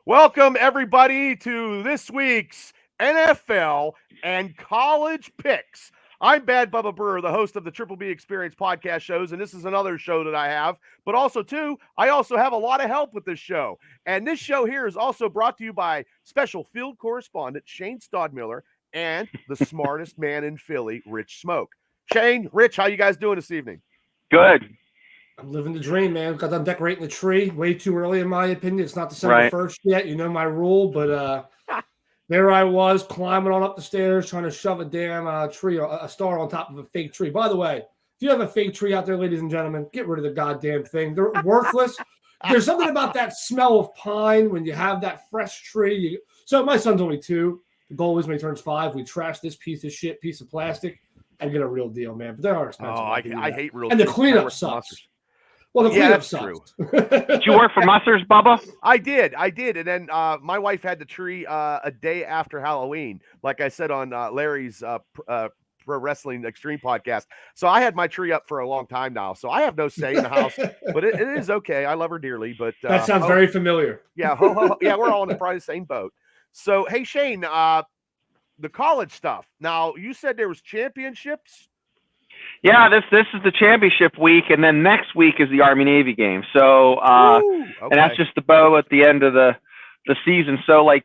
Welcome, everybody, to this week's NFL and college picks. I'm Bad Bubba Brewer, the host of the Triple B Experience podcast shows, and this is another show that I have. But also, too, I also have a lot of help with this show. And this show here is also brought to you by special field correspondent Shane Stodmiller and the smartest man in Philly, Rich Smoke. Shane, Rich, how you guys doing this evening? Good. I'm living the dream, man. Got done decorating the tree way too early, in my opinion. It's not December 1st yet. You know my rule, but there I was climbing on up the stairs trying to shove a damn tree, a star on top of a fake tree. By the way, if you have a fake tree out there, ladies and gentlemen, get rid of the goddamn thing. They're worthless. There's something about that smell of pine when you have that fresh tree. So my son's only 2. The goal is when he turns 5, we trash this piece of plastic and get a real deal, man. But they are expensive. Oh, I hate real and the cleanup sucks. Well, the cleanup sucks. Did you work for Musser's, Bubba? I did. And then my wife had the tree a day after Halloween, like I said on Larry's Pro Wrestling Extreme podcast. So I had my tree up for a long time now. So I have no say in the house, but it is okay. I love her dearly. But that sounds very familiar. Yeah, yeah, we're all in probably the same boat. So, hey, Shane, the college stuff. Now, you said there was championships. Yeah, this is the championship week, and then next week is the Army-Navy game. So, and that's just the bow at the end of the season. So, like,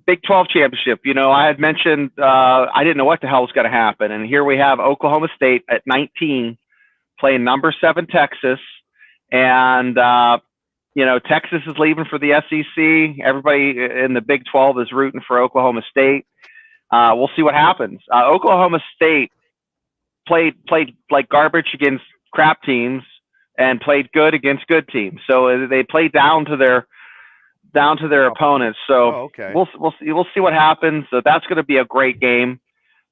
Big 12 championship, I had mentioned I didn't know what the hell was going to happen. And here we have Oklahoma State at 19 playing number 7 Texas. And, Texas is leaving for the SEC. Everybody in the Big 12 is rooting for Oklahoma State. We'll see what happens. Oklahoma State played like garbage against crap teams and played good against good teams. So they played down to their opponents. So we'll see what happens. So that's going to be a great game.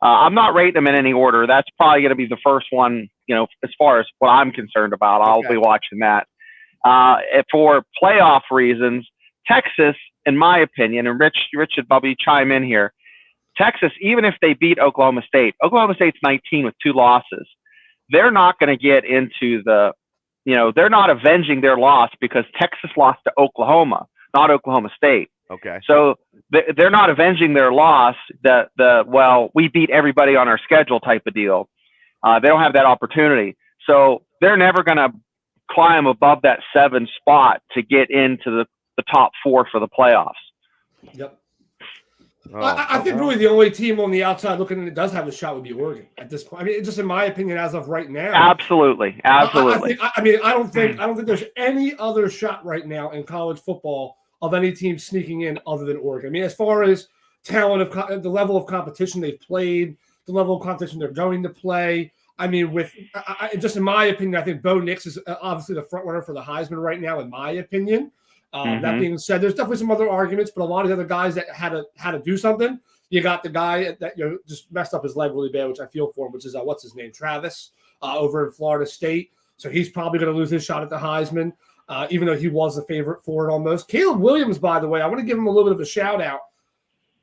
I'm not rating them in any order. That's probably going to be the first one, as far as what I'm concerned about. I'll be watching that. For playoff reasons, Texas, in my opinion, and Rich and Bubby chime in here, Texas, even if they beat Oklahoma State's 19 with 2 losses. They're not going to get into they're not avenging their loss because Texas lost to Oklahoma, not Oklahoma State. Okay. So they're not avenging their loss, we beat everybody on our schedule type of deal. They don't have that opportunity. So they're never going to climb above that 7 spot to get into the top 4 for the playoffs. Yep. I think really the only team on the outside looking in that does have a shot would be Oregon at this point. I mean, just in my opinion, as of right now. Absolutely. I don't think there's any other shot right now in college football of any team sneaking in other than Oregon. I mean, as far as talent of the level of competition they've played, the level of competition they're going to play. I mean, just in my opinion, I think Bo Nix is obviously the front runner for the Heisman right now, in my opinion. That being said, there's definitely some other arguments, but a lot of the other guys that had to do something. You got the guy that just messed up his leg really bad, which I feel for him, which is what's his name, Travis, over in Florida State. So he's probably going to lose his shot at the Heisman, even though he was the favorite for it almost. Caleb Williams, by the way, I want to give him a little bit of a shout out.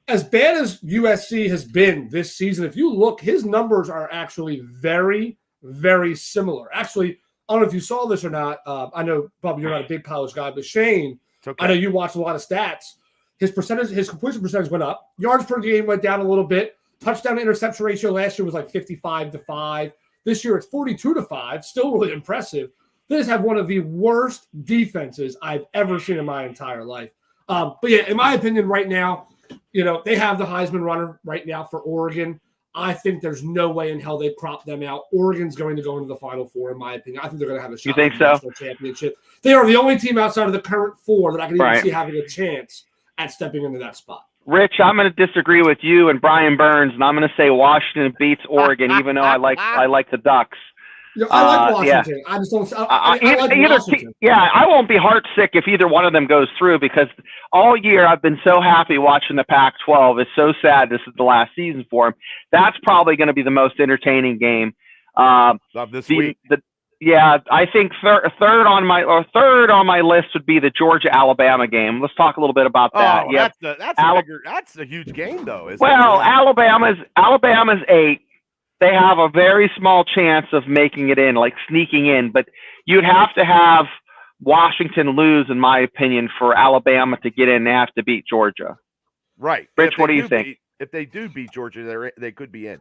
As bad as USC has been this season, if you look, his numbers are actually very, very similar. Actually, I don't know if you saw this or not. I know, Bob, you're not a big college guy, but Shane, I know you watch a lot of stats. His completion percentage went up. Yards per game went down a little bit. Touchdown to interception ratio last year was like 55-5. This year it's 42-5. Still really impressive. They just have one of the worst defenses I've ever seen in my entire life. But yeah, in my opinion, right now, they have the Heisman runner right now for Oregon. I think there's no way in hell they prop them out. Oregon's going to go into the Final Four, in my opinion. I think they're going to have a shot at the national championship. They are the only team outside of the current 4 that I can even see having a chance at stepping into that spot. Rich, I'm going to disagree with you and Brian Burns, and I'm going to say Washington beats Oregon, even though I like the Ducks. I like Washington. Yeah. I just don't. I like Washington. I won't be heartsick if either one of them goes through, because all year I've been so happy watching the Pac-12. It's so sad this is the last season for them. That's probably going to be the most entertaining game. This week. I think third on my list would be the Georgia-Alabama game. Let's talk a little bit about that. That's a huge game, though. Alabama's 8. They have a very small chance of making it in, like sneaking in, but you'd have to have Washington lose, in my opinion, for Alabama to get in. They have to beat Georgia. Right. Rich, what do you think? If they do beat Georgia, they could be in.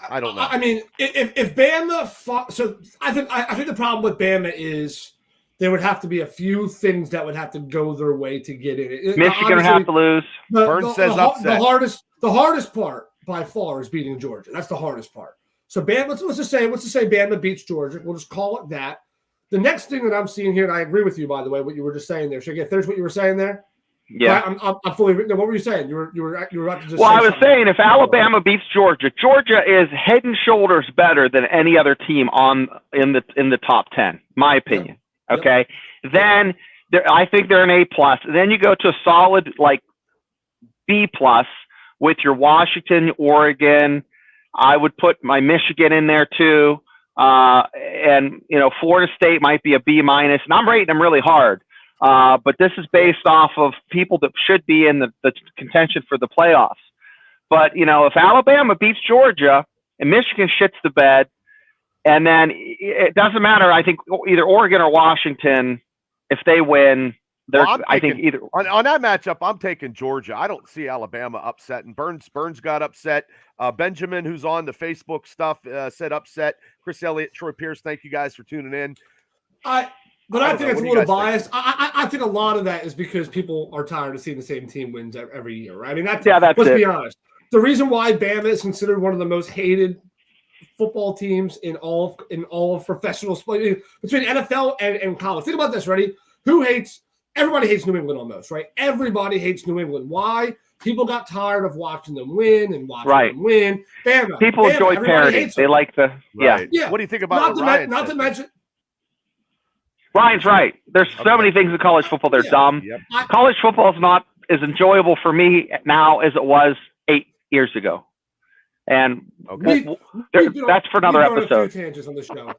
I don't know. I mean, if Bama, so I think the problem with Bama is there would have to be a few things that would have to go their way to get in it. Michigan would have to lose. Burns says upset. The hardest part by far is beating Georgia. That's the hardest part. So Bama, let's just say Bama beats Georgia. We'll just call it that. The next thing that I'm seeing here, and I agree with you, by the way, what you were just saying there. Should I get finish what you were saying there? Yeah, I'm fully. No, what were you saying? You were about to just. Well, I was saying if Alabama beats Georgia, Georgia is head and shoulders better than any other team in the top 10. My opinion. Yep. Okay, then I think they're an A+. Then you go to a solid like B+ with your Washington, Oregon. I would put my Michigan in there too, and Florida State might be a B-, and I'm rating them really hard. But this is based off of people that should be in the contention for the playoffs. But, if Alabama beats Georgia and Michigan shits the bed, and then it doesn't matter, I think either Oregon or Washington, if they win, I think either. On that matchup, I'm taking Georgia. I don't see Alabama upsetting. Burns got upset. Benjamin, who's on the Facebook stuff, said upset. Chris Elliott, Troy Pierce, thank you guys for tuning in. But I think it's a little biased. I think a lot of that is because people are tired of seeing the same team wins every year, right? I mean, let's be honest. The reason why Bama is considered one of the most hated football teams in all of professional sport, between NFL and college. Think about this, ready? Everybody hates New England almost, right? Everybody hates New England. Why? People got tired of watching them win and watching them win. Bama. People enjoy parody. They like the yeah. What do you think about not to mention. Ryan's right. There's so many things in college football. They're dumb. Yep. College football is not as enjoyable for me now as it was 8 years ago. And that's for another episode. A few tangents on the show.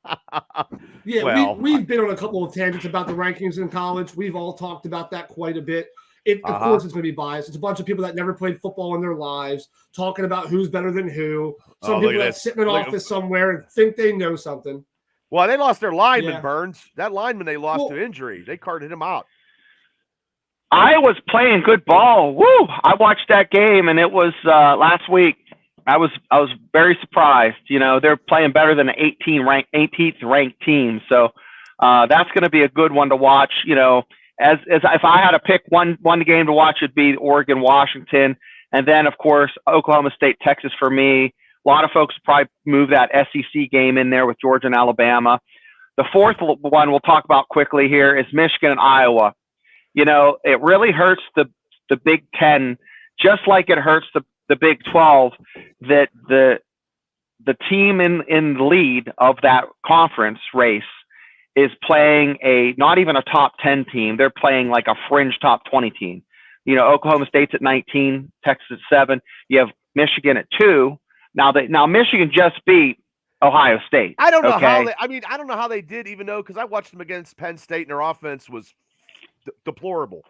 Yeah, we've been on a couple of tangents about the rankings in college. We've all talked about that quite a bit. Of course, it's going to be biased. It's a bunch of people that never played football in their lives talking about who's better than who. Some people that sit in an office somewhere and think they know something. Well, they lost their lineman, Burns. That lineman they lost to injury. They carted him out. I was playing good ball. Woo! I watched that game, and it was last week. I was very surprised. They're playing better than an 18th ranked team. So that's going to be a good one to watch. As if I had to pick one game to watch, it'd be Oregon, Washington, and then of course Oklahoma State, Texas for me. A lot of folks probably move that SEC game in there with Georgia and Alabama. The fourth one we'll talk about quickly here is Michigan and Iowa. It really hurts the Big Ten, just like it hurts the Big 12, that the team in the lead of that conference race is playing not even a top 10 team. They're playing like a fringe top 20 team. Oklahoma State's at 19, Texas at 7. You have Michigan at 2. Now Michigan just beat Ohio State. I don't know how they. I don't know how they did, even though because I watched them against Penn State and their offense was deplorable.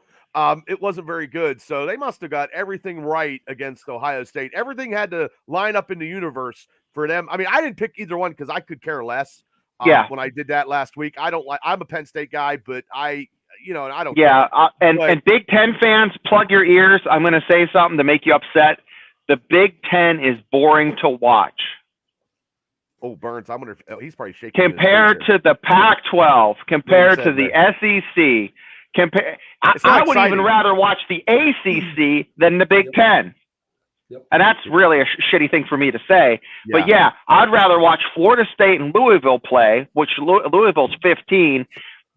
It wasn't very good, so they must have got everything right against Ohio State. Everything had to line up in the universe for them. I didn't pick either one because I could care less. When I did that last week, I'm a Penn State guy, but I don't. Yeah, and Big Ten fans, plug your ears. I'm going to say something to make you upset. The Big Ten is boring to watch. Oh, Burns, I wonder if he's probably shaking. Compared to the Pac-12, compared to the SEC, I would even rather watch the ACC than the Big Ten. Yep. And that's really a shitty thing for me to say. Yeah. But I'd rather watch Florida State and Louisville play, which Louisville's 15.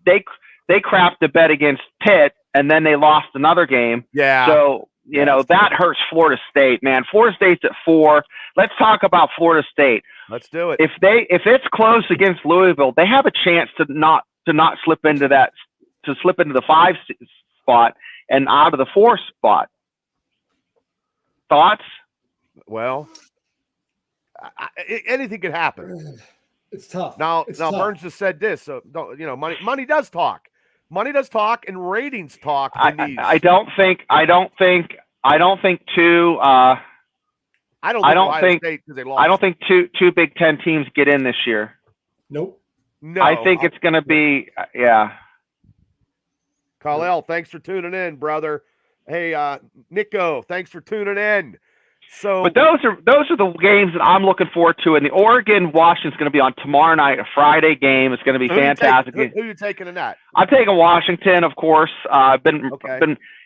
They crapped the bet against Pitt, and then they lost another game. Yeah. So that hurts Florida State, man. Florida State's at 4. Let's talk about Florida State. Let's do it. If it's close against Louisville, they have a chance to not slip into the 5 spot and out of the 4 spot. Thoughts? Well, anything could happen. It's tough. Now Burns just said this. So money does talk. Money does talk, and ratings talk. I don't think two Big Ten teams get in this year. Nope. No, I think it's going to be, Kal-El, thanks for tuning in, brother. Hey, Nico, thanks for tuning in. So, but those are the games that I'm looking forward to. And the Oregon-Washington's going to be on tomorrow night, a Friday game. It's going to be fantastic. Who are you taking in that? I'm taking Washington, of course. I've been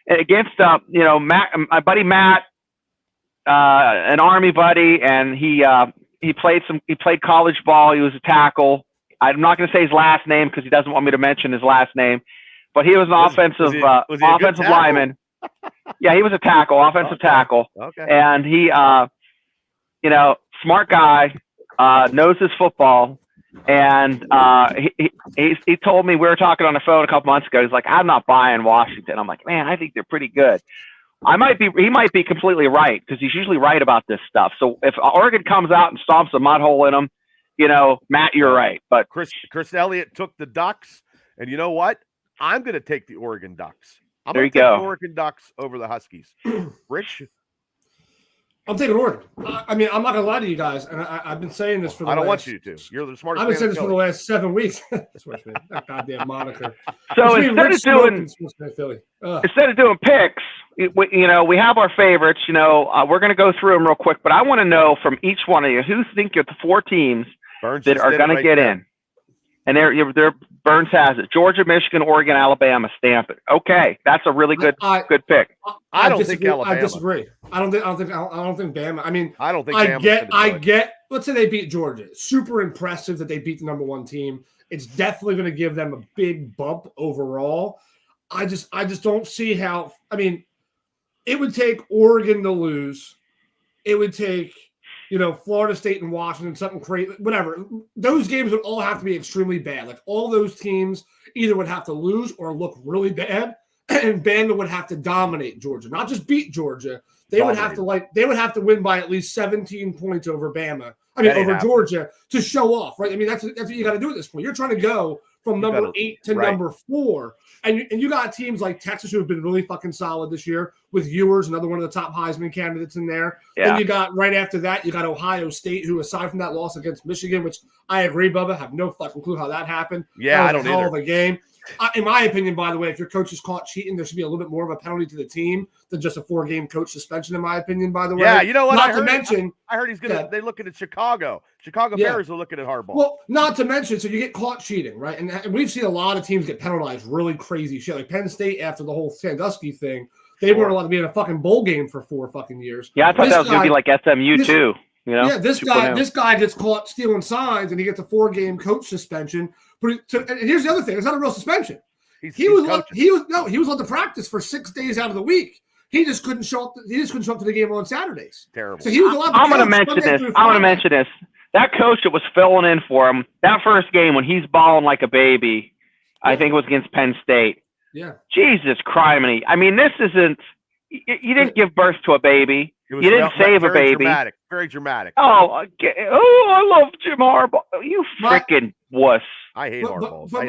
against Matt, my buddy Matt, an Army buddy, and he played college ball. He was a tackle. I'm not going to say his last name because he doesn't want me to mention his last name, but he was an offensive lineman. Yeah, he was a offensive tackle. Okay. And he, smart guy, knows his football. And he told me, we were talking on the phone a couple months ago. He's like, I'm not buying Washington. I'm like, man, I think they're pretty good. He might be completely right because he's usually right about this stuff. So if Oregon comes out and stomps a mud hole in them, Matt, you're right. But Chris Elliott took the Ducks, and you know what? I'm going to take the Oregon Ducks. I'm going to take the Oregon Ducks over the Huskies. Rich? I'm taking Oregon. I mean, I'm not going to lie to you guys, and I've been saying this for the I don't want you to. You're the smartest. I've been saying this for the last 7 weeks. That goddamn moniker. So instead of doing picks, we have our favorites. We're going to go through them real quick, but I want to know from each one of you who think of the 4 teams that are going to get in. And they're Burns has it. Georgia, Michigan, Oregon, Alabama, stamp it. Okay, that's a really good pick. I don't think Alabama. I disagree. I don't think Bama. I mean, I don't think I get. Let's say they beat Georgia. Super impressive that they beat the number 1 team. It's definitely going to give them a big bump overall. I just don't see how. I mean, it would take Oregon to lose. It would take Florida State and Washington, something crazy, whatever. Those games would all have to be extremely bad. Like all those teams either would have to lose or look really bad, and Bama would have to dominate Georgia, not just beat Georgia. They would have to win by at least 17 points over Bama. Over Georgia to show off, right? I mean, that's what you got to do at this point. You're trying to go from number 8 to number 4. And you got teams like Texas who have been really fucking solid this year with Ewers, another one of the top Heisman candidates in there. Yeah. Then you got right after that, you got Ohio State, who aside from that loss against Michigan, which I agree, Bubba, have no fucking clue how that happened. Yeah, that I don't either. either. Of a game. In my opinion, by the way, if your coach is caught cheating, there should be a little bit more of a penalty to the team than just a 4-game coach suspension, in my opinion, by the way. Yeah, you know what? I heard he's going to – they're looking at Chicago. Chicago Bears are looking at Harbaugh. Well, not to mention, so you get caught cheating, right? And we've seen a lot of teams get penalized really crazy shit. Like Penn State after the whole Sandusky thing, they weren't allowed to be in a fucking bowl game for 4 fucking years. Yeah, I thought that was going to be like SMU too. Yeah, this guy gets caught stealing signs and he gets a 4-game coach suspension. And here's the other thing: it's not a real suspension. He was allowed to practice for 6 days out of the week. He just couldn't show up. He just couldn't show up to the game on Saturdays. Terrible. So he was allowed to. I'm going to mention this. That coach that was filling in for him that first game when he's balling like a baby, I think it was against Penn State. Yeah. Jesus criminy! I mean, this isn't. You didn't give birth to a baby. You didn't save a baby. Dramatic. Very dramatic. Oh, I love Jim Harbaugh. You freaking wuss. I hate Harbaugh. But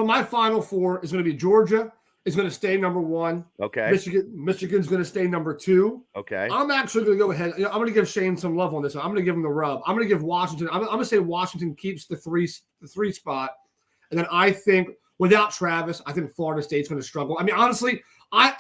my final 4 is going to be Georgia is going to stay number 1. Okay. Michigan's going to stay number 2. Okay. I'm actually going to go ahead. I'm going to give Shane some love on this one. I'm going to give him the rub. I'm going to give Washington. I'm going to say Washington keeps the 3 spot, and then I think without Travis, I think Florida State's going to struggle. I mean, honestly,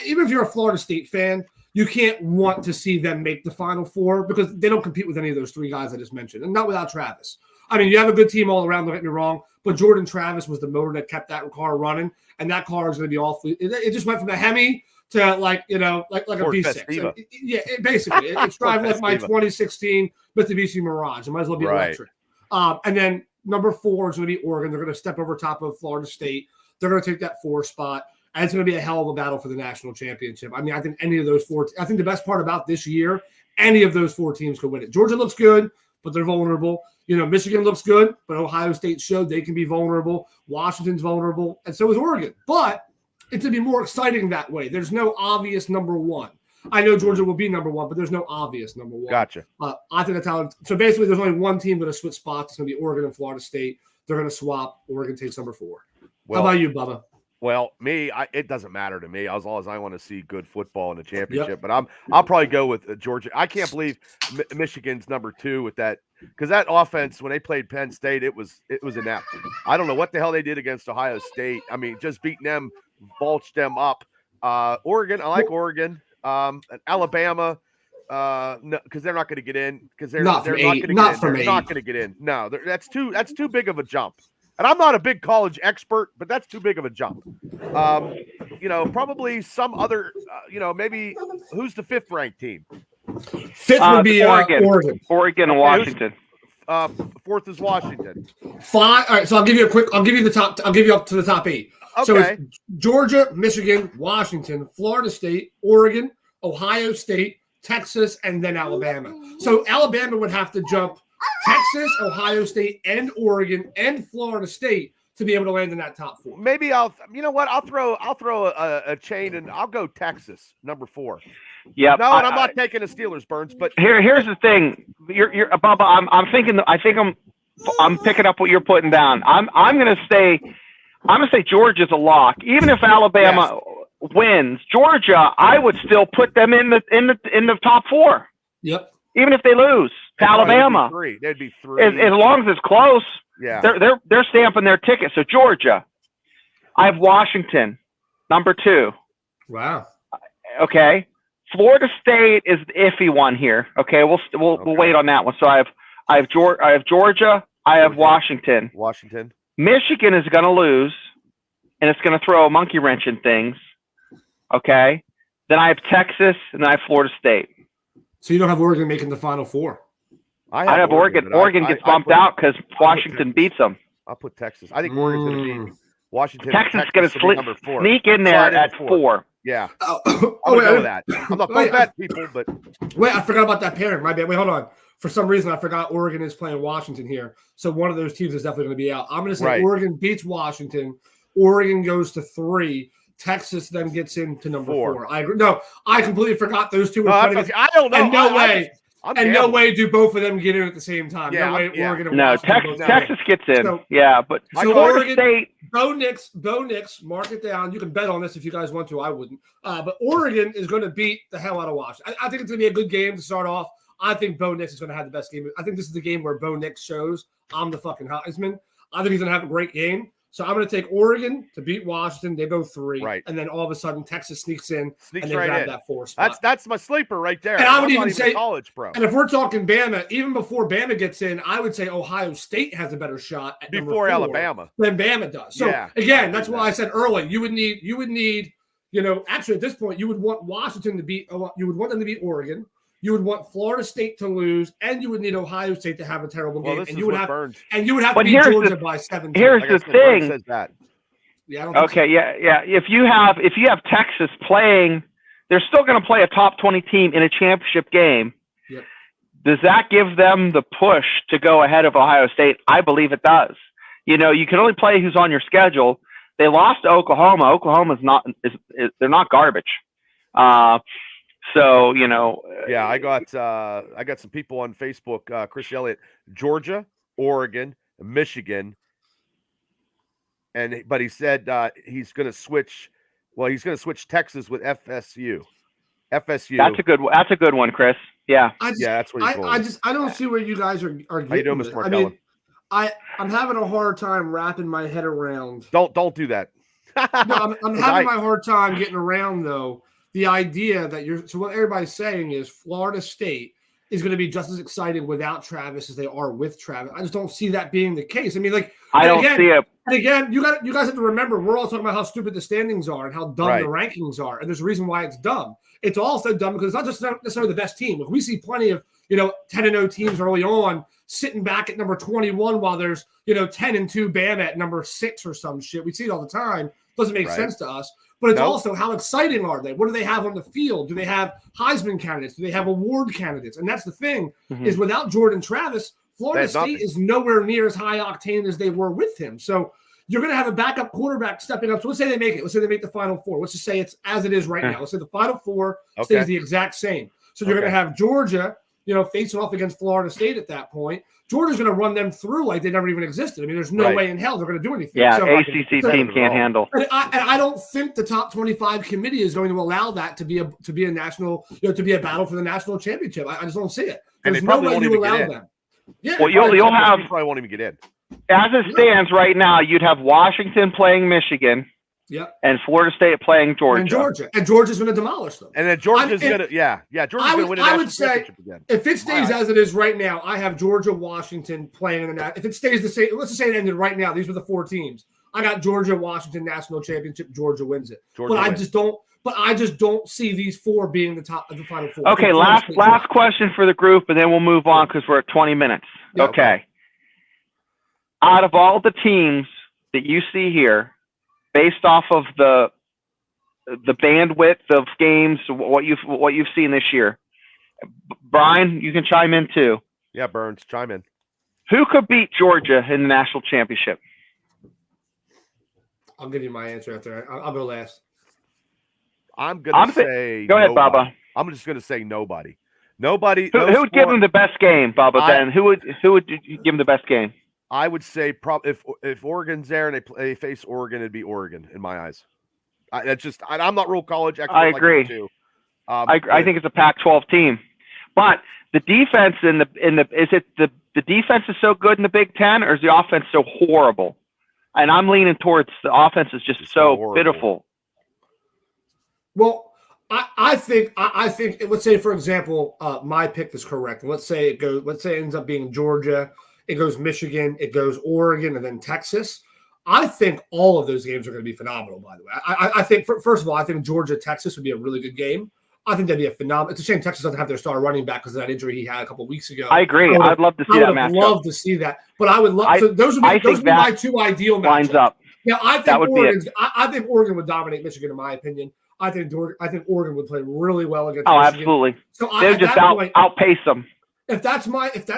even if you're a Florida State fan, you can't want to see them make the Final 4 because they don't compete with any of those 3 guys I just mentioned, and not without Travis. I mean, you have a good team all around, don't get me wrong, but Jordan Travis was the motor that kept that car running, and that car is going to be all – it just went from a Hemi to like a V6. Basically. It's driving like my 2016 Mitsubishi Mirage. It might as well be electric. And then number 4 is going to be Oregon. They're going to step over top of Florida State. They're going to take that 4 spot. And it's going to be a hell of a battle for the national championship. I mean, I think any of those 4 – I think the best part about this year, any of those 4 teams could win it. Georgia looks good, but they're vulnerable. Michigan looks good, but Ohio State showed they can be vulnerable. Washington's vulnerable, and so is Oregon. But it's going to be more exciting that way. There's no obvious number 1. I know Georgia will be number 1, but there's no obvious number 1. Gotcha. I think that's how – so basically there's only one team going to switch spots. It's going to be Oregon and Florida State. They're going to swap. Oregon takes number 4. How about you, Bubba? Well, it doesn't matter to me as long as I want to see good football in the championship. But I'll probably go with Georgia. I can't believe Michigan's number 2 with that, because that offense when they played Penn State, it was inept. I don't know what the hell they did against Ohio State. I mean, just beating them, vultured them up. Oregon, I like Oregon. And Alabama, no, because they're not going to get in. Because they're not going to get in. No, that's too big of a jump. And I'm not a big college expert, but that's too big of a jump. Probably some other, maybe who's the 5th ranked team? 5th would be Oregon. Oregon and Washington. 4th is Washington. 5. All right, so I'll give you up to the top 8. Okay. So it's Georgia, Michigan, Washington, Florida State, Oregon, Ohio State, Texas, and then Alabama. So Alabama would have to jump Texas, Ohio State, and Oregon, and Florida State to be able to land in that top 4. Maybe I'll throw a chain and I'll go Texas, number 4. Yeah. No, and I'm not taking the Steelers, Burns. But here's the thing, you're Bubba. I'm picking up what you're putting down. I'm gonna say Georgia's a lock, even if Alabama wins. Georgia, I would still put them in the top 4. Yep. Even if they lose to Alabama, they'd be 3. As long as it's close. Yeah. They're stamping their ticket. So Georgia, I have Washington, number 2. Wow. Okay. Florida State is the iffy one here. Okay, we'll wait on that one. So I have Georgia. I have Washington. Michigan is going to lose, and it's going to throw a monkey wrench in things. Okay. Then I have Texas, and then I have Florida State. So you don't have Oregon making the Final 4? I have Oregon. Oregon gets bumped out because Washington beats them. I'll put Texas. I think Oregon's going to beat Washington. Texas is going to sneak in there at 4. Yeah. I know that. I'm not going to bet people, but wait, I forgot about that pairing. My bad. Wait, hold on. For some reason, I forgot Oregon is playing Washington here. So one of those teams is definitely going to be out. I'm going to say Oregon beats Washington. Oregon goes to 3. Texas then gets into number 4. I agree. No, I completely forgot those two were playing. I don't know. And no way do both of them get in at the same time. Yeah, no way Oregon and Texas gets in. But Florida Oregon State. Bo Nix, mark it down. You can bet on this if you guys want to. I wouldn't. But Oregon is going to beat the hell out of Washington. I think it's going to be a good game to start off. I think Bo Nix is going to have the best game. I think this is the game where Bo Nix shows I'm the fucking Heisman. I think he's going to have a great game. So I'm going to take Oregon to beat Washington. They go 3. Right. And then all of a sudden, Texas sneaks and they grab that 4 spot. That's my sleeper right there. And I would even say college, bro. And if we're talking Bama, even before Bama gets in, I would say Ohio State has a better shot at before Alabama than Bama does. So again, that's why I said early, you would need, actually at this point, you would want Washington to beat. You would want them to beat Oregon. You would want Florida State to lose, and you would need Ohio State to have a terrible game. And you would have to beat Georgia by 17. Here's the thing. Says that. Yeah. If you have Texas playing, they're still going to play a top 20 team in a championship game. Yep. Does that give them the push to go ahead of Ohio State? I believe it does. You can only play who's on your schedule. They lost to Oklahoma. Oklahoma's they're not garbage. So I got some people on Facebook. Chris Elliott, Georgia, Oregon, Michigan, but he said he's going to switch. Well, he's going to switch Texas with FSU. That's a good one, Chris. Yeah. That's what he's going. I don't see where you guys are getting. How you doing, Mr. Martellin? I'm having a hard time wrapping my head around. Don't do that. No, I'm having my hard time getting around though. The idea that so what everybody's saying is Florida State is going to be just as excited without Travis as they are with Travis. I just don't see that being the case. I mean, I don't see it. And again, you guys have to remember, we're all talking about how stupid the standings are and how dumb the rankings are. And there's a reason why it's dumb. It's also dumb because it's not just necessarily the best team. If we see plenty of 10-0 teams early on sitting back at number 21 while there's 10-2 Bama at number 6 or some shit. We see it all the time. Doesn't make sense to us. But it's also how exciting are they? What do they have on the field? Do they have Heisman candidates? Do they have award candidates? And that's the thing is without Jordan Travis, Florida State is nowhere near as high octane as they were with him. So you're going to have a backup quarterback stepping up. So let's say they make it. Let's say they make the Final 4. Let's just say it's as it is right now. Let's say the Final 4 stays the exact same. So you're going to have Georgia facing off against Florida State at that point. Georgia's going to run them through like they never even existed. I mean, there's no way in hell they're going to do anything. Yeah, ACC team can't handle. And I don't think the top 25 committee is going to allow that to be a national, to be a battle for the national championship. I just don't see it. There's no way you allow them. Yeah, well, you'll have probably won't even get in. As it stands right now, you'd have Washington playing Michigan. Yep. And Florida State playing Georgia. And Georgia's going to demolish them. And then Georgia's going to, Georgia's going to win the national championship again. If it stays as it is right now, I have Georgia, Washington playing in the if it stays the same, let's just say it ended right now. These were the 4 teams. I got Georgia, Washington national championship. Georgia wins it. I just don't see these 4 being the final 4. Okay, last question for the group, and then we'll move on because we're at 20 minutes. Yep. Okay. Out of all the teams that you see here, based off of the bandwidth of games, what you've seen this year, Brian, you can chime in too. Yeah, Burns, chime in. Who could beat Georgia in the national championship? I'll give you my answer after. I'll go last. I'm gonna say. Go ahead, Bubba. I'm just gonna say nobody. Nobody. Who would give him the best game, Bubba? Then who would give him the best game? I would say if Oregon's there and they face Oregon, it'd be Oregon in my eyes. I'm not real college expert. I agree. Like you too. I think it's a Pac-12 team, but the defense the defense is so good in the Big Ten, or is the offense so horrible? And I'm leaning towards the offense is just so pitiful. Well, I think let's say, for example, my pick is correct. Let's say it ends up being Georgia. It goes Michigan, it goes Oregon, and then Texas. I think all of those games are going to be phenomenal, by the way. I think, first of all, I think Georgia-Texas would be a really good game. I think that'd be a phenomenal. It's a shame Texas doesn't have their star running back because of that injury he had a couple of weeks ago. I agree. I'd love to see that matchup. I would love to see that. But I would love – those would be my 2 ideal matchups. Lines up. Yeah, I think Oregon would dominate Michigan, in my opinion. I think Oregon would play really well against Michigan. Absolutely. So they would just outpace them. If that's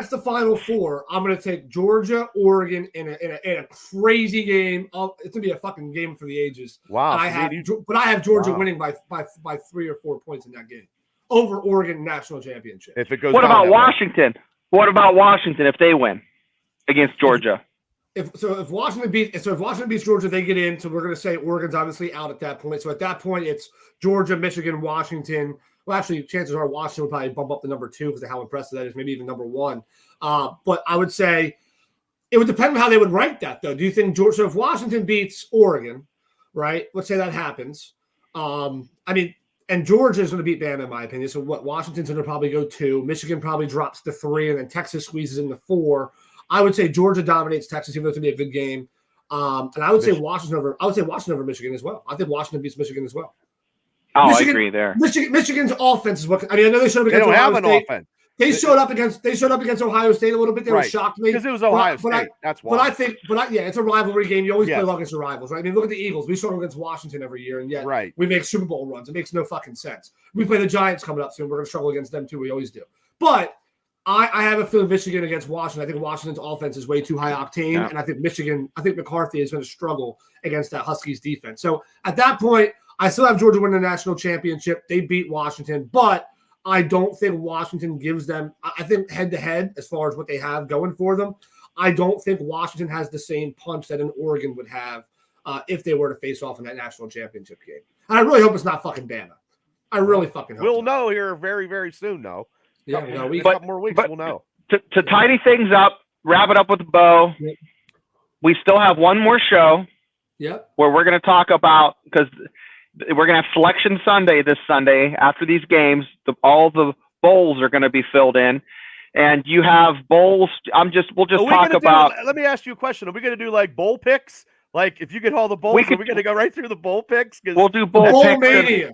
the final 4, I'm going to take Georgia, Oregon in a crazy game. It's going to be a fucking game for the ages. Wow! I have Georgia winning by 3 or 4 points in that game over Oregon national championship. If it goes, what about Washington? What about Washington if they win against Georgia? If Washington beats Georgia, they get in. So we're going to say Oregon's obviously out at that point. So at that point, it's Georgia, Michigan, Washington. Well, actually, chances are Washington would probably bump up to number 2 because of how impressive that is, maybe even number 1. But I would say it would depend on how they would rank that, though. Do you think Georgia? So if Washington beats Oregon, right? Let's say that happens. And Georgia is going to beat Bama, in my opinion. So Washington's going to probably go 2. Michigan probably drops to 3, and then Texas squeezes into 4. I would say Georgia dominates Texas, even though it's going to be a good game. And I would say Washington over Michigan as well. I think Washington beats Michigan as well. Oh, I agree there. Michigan's offense is what I know. They showed up against Ohio State. Offense. They showed up against Ohio State a little bit. They shocked me because it was Ohio State. That's why. It's a rivalry game. You always play well against your rivals, right? I mean, look at the Eagles. We struggle against Washington every year, and yet we make Super Bowl runs. It makes no fucking sense. We play the Giants coming up soon. We're going to struggle against them too. We always do. But I have a feeling Michigan against Washington. I think Washington's offense is way too high octane, and I think McCarthy is going to struggle against that Huskies defense. So at that point, I still have Georgia winning the national championship. They beat Washington, but I don't think Washington gives them – I think head-to-head, as far as what they have going for them, I don't think Washington has the same punch that an Oregon would have if they were to face off in that national championship game. And I really hope it's not fucking Bama. I really fucking hope We'll know here very, very soon, though. Yeah, a couple more weeks, we'll know. To tidy things up, wrap it up with a bow, we still have one more show where we're going to talk about – because – we're going to have Selection Sunday this Sunday after these games. All the bowls are going to be filled in. And you have bowls. We'll just talk about. Let me ask you a question. Are we going to do like bowl picks? Like if you get all the bowls, are we going to go right through the bowl picks? We'll do bowl picks. Mania.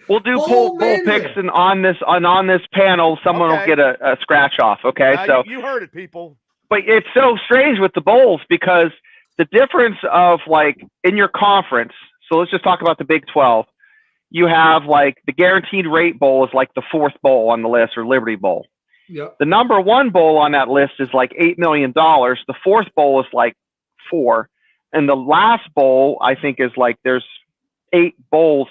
We'll do bowl picks, and on this panel, someone will get a scratch off. Okay, so you heard it, people. But it's so strange with the bowls because the difference of like in your conference. So let's just talk about the Big 12. You have like the guaranteed rate bowl is like the 4th bowl on the list, or Liberty Bowl. Yep. The number 1 bowl on that list is like $8 million. The 4th bowl is like 4. And the last bowl, I think, is like there's 8 bowl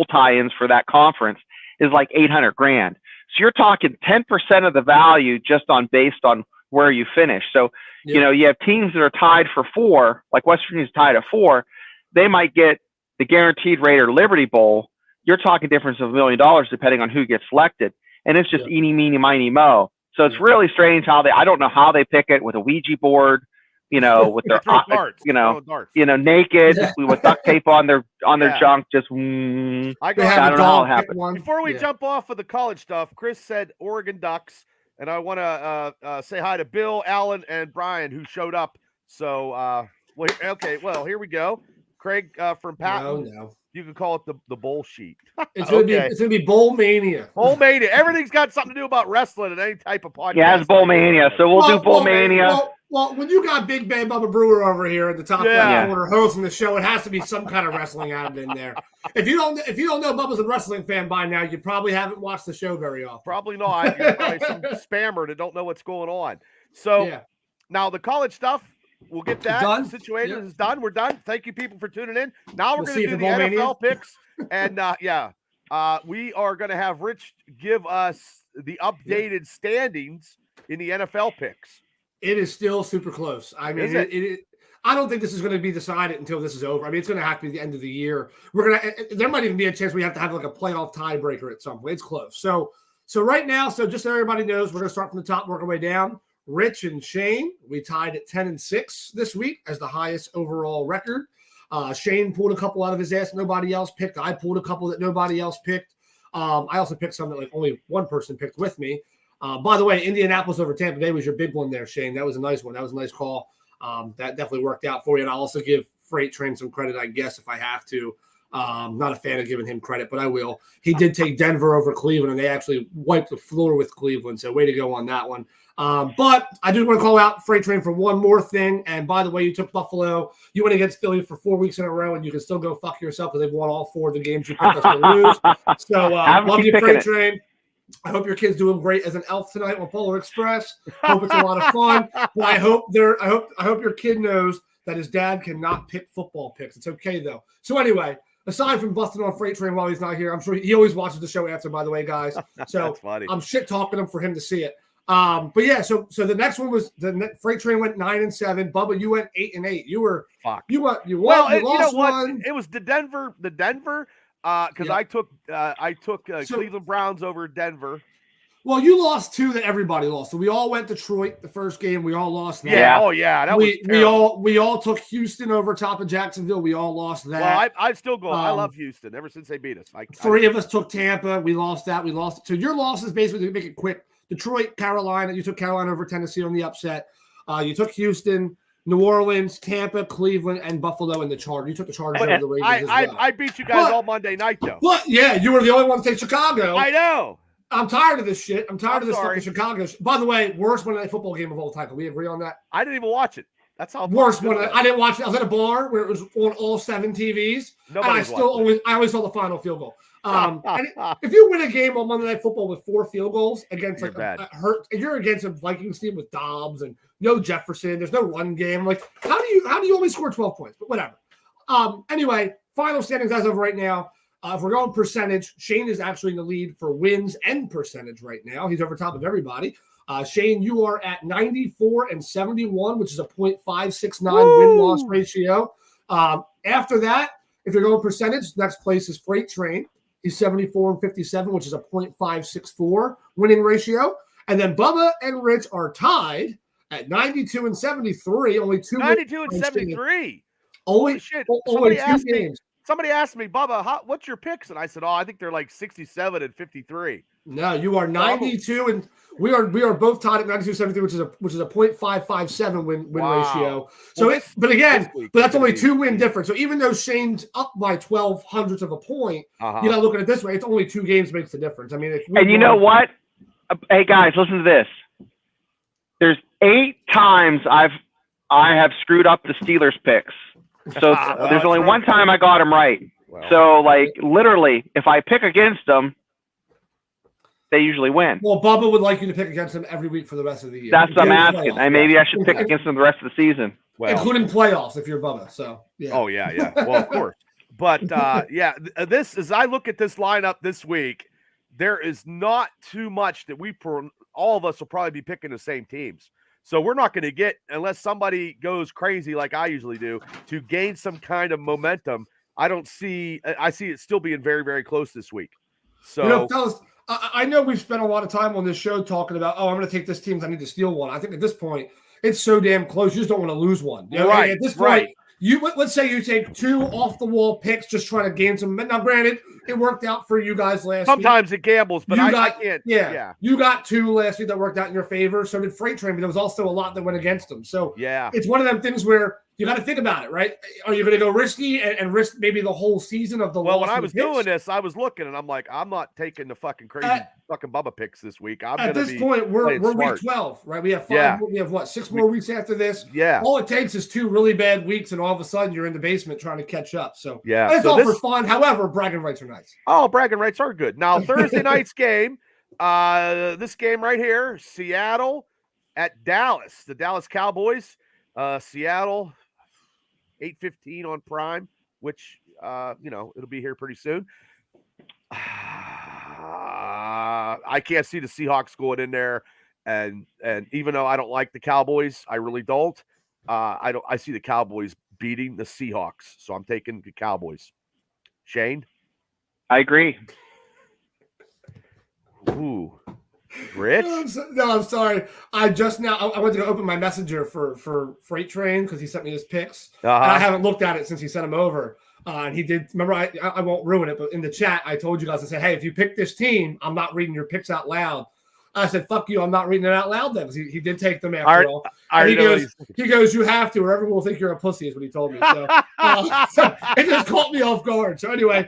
tie-ins for that conference is like $800,000. So you're talking 10% of the value just based on where you finish. So, you know, you have teams that are tied for 4, like West Virginia's tied at 4. They might get the Guaranteed Rate or Liberty Bowl. You're talking difference of $1 million depending on who gets selected. And it's just eeny, meeny, miny, mo. So it's really strange how I don't know how they pick it with a Ouija board, you know, with their, darts, naked with duct tape on their junk. Just, I don't know how it happened. Before we jump off of the college stuff, Chris said Oregon Ducks, and I want to say hi to Bill, Alan, and Brian who showed up. So, here we go. Craig from Patton. No. You can call it the bowl sheet. It's gonna be Bowl Mania. Bowl Mania. Everything's got something to do about wrestling and any type of podcast. Yeah, it's Bowl Mania. So we'll do Bowl Mania. Well, when you got Big Bad Bubba Brewer over here at the top left corner hosting the show, it has to be some kind of wrestling added in there. If you don't know Bubba's a wrestling fan by now, you probably haven't watched the show very often. Probably not. You're probably some spammer that don't know what's going on. So now the college stuff. We'll get that situated. It's done. We're done. Thank you, people, for tuning in. Now we're going to do the NFL picks. And, we are going to have Rich give us the updated standings in the NFL picks. It is still super close. I mean, I don't think this is going to be decided until this is over. I mean, it's going to have to be the end of the year. There might even be a chance we have to have like a playoff tiebreaker at some point. It's close. So right now, just so everybody knows, we're going to start from the top, work our way down. Rich and Shane, we tied at 10-6 this week as the highest overall record. Shane pulled a couple out of his ass nobody else picked. I pulled a couple that nobody else picked. I also picked some that like only one person picked with me. By the way, Indianapolis over Tampa Bay was your big one there, Shane. That was a nice one. That was a nice call. That definitely worked out for you. And I'll also give Freight Train some credit, I guess, if I have to. Not a fan of giving him credit, but I will. He did take Denver over Cleveland, and they actually wiped the floor with Cleveland. So way to go on that one. But I do want to call out Freight Train for one more thing. And by the way, you took Buffalo. You went against Philly for 4 weeks in a row, and you can still go fuck yourself because they've won all 4 of the games you picked us to lose. So love you, Freight Train. I hope your kid's doing great as an elf tonight on Polar Express. Hope it's a lot of fun. But I hope your kid knows that his dad cannot pick football picks. It's okay though. So anyway, aside from busting on Freight Train while he's not here, I'm sure he always watches the show after, by the way, guys. So I'm shit talking him for him to see it. But yeah, so the next one was the Freight Train went 9-7. Bubba, you went 8-8. You won. You lost one. It was the Denver, because I took Cleveland Browns over Denver. Well, you lost 2 that everybody lost. So we all went Detroit the first game. We all lost that. Yeah. Oh yeah. That was terrible. we all took Houston over top of Jacksonville. We all lost that. Well, I still go. I love Houston ever since they beat us. 3 of us took Tampa. We lost that. We lost it. So your losses basically, to make it quick, Detroit, Carolina. You took Carolina over Tennessee on the upset. You took Houston, New Orleans, Tampa, Cleveland, and Buffalo in the Chargers. You took the Chargers over the Ravens as well. I beat you guys all Monday night, though. But, yeah, you were the only one to take Chicago. I know. I'm tired of this shit. I'm tired of this fucking Chicago shit. By the way, worst Monday Night Football game of all time. Can we agree on that? I didn't even watch it. That's how worst one. I didn't watch it. I was at a bar where it was on all 7 TVs. I always saw the final field goal. And if you win a game on Monday Night Football with 4 field goals against you're against a Vikings team with Dobbs and no Jefferson, there's no run game. Like, how do you only score 12 points? But whatever. Anyway, final standings as of right now. If we're going percentage, Shane is actually in the lead for wins and percentage right now. He's over top of everybody. Shane, you are at 94-71, which is a .569 win-loss ratio. After that, if you're going percentage, next place is Freight Train. He's 74-57, which is a .564 winning ratio. And then Bubba and Rich are tied at 92-73, only 2 92-73. Only 2 games. Somebody asked me, Bubba, what's your picks? And I said, I think they're like 67-53. No, you are 92, and we are both tied at 92-73, which is a .557 win ratio. So, but that's only 2 win difference. So even though Shane's up by 12 hundredths of a point, you're not looking at it this way. It's only 2 games makes the difference. I mean, and you know what? Hey guys, listen to this. There's 8 times I have screwed up the Steelers picks. So there's only one time I got them right. Well, so, like, literally, if I pick against them, they usually win. Well, Bubba would like you to pick against them every week for the rest of the year. That's what I'm asking. And maybe I should pick against them the rest of the season. Well, including playoffs if you're Bubba. So, yeah. Oh, yeah. Well, of course. But, this, as I look at this lineup this week, there is not too much that all of us will probably be picking the same teams. So we're not going to get, unless somebody goes crazy like I usually do, to gain some kind of momentum. I see it still being very, very close this week. So, fellas, I know we've spent a lot of time on this show talking about, I'm going to take this team. I need to steal one. I think at this point, it's so damn close. You just don't want to lose one. Right. At this point, let's say you take 2 off the wall picks, just trying to gain some. Now, granted, it worked out for you guys last week. Sometimes it gambles, but I can't. Yeah. You got 2 last week that worked out in your favor. So did Freight Train, but there was also a lot that went against them. So it's one of them things where you got to think about it, right? Are you going to go risky and risk maybe the whole season of the Well, when I was doing this, I was looking and I'm like, I'm not taking the fucking crazy fucking Bubba picks this week. At this point, we're week 12, right? We have 5. We have 6 more weeks after this. Yeah. All it takes is 2 really bad weeks, and all of a sudden you're in the basement trying to catch up. So it's all for fun. However, bragging rights are nice. Oh, bragging rights are good. Now Thursday night's game, this game right here, Seattle at Dallas, the Dallas Cowboys. Seattle, 8:15 on Prime, which it'll be here pretty soon. I can't see the Seahawks going in there, and even though I don't like the Cowboys, I really don't. I see the Cowboys beating the Seahawks, so I'm taking the Cowboys. Shane, I agree. Ooh, Rich? I'm sorry. I went to go open my messenger for Freight Train because he sent me his picks, and I haven't looked at it since he sent them over. And he did. Remember, I won't ruin it, but in the chat, I told you guys, I said, hey, if you pick this team, I'm not reading your picks out loud. I said, fuck you, I'm not reading it out loud then, because he did take them after all. He goes, you have to, or everyone will think you're a pussy, is what he told me. So, so it just caught me off guard. So anyway,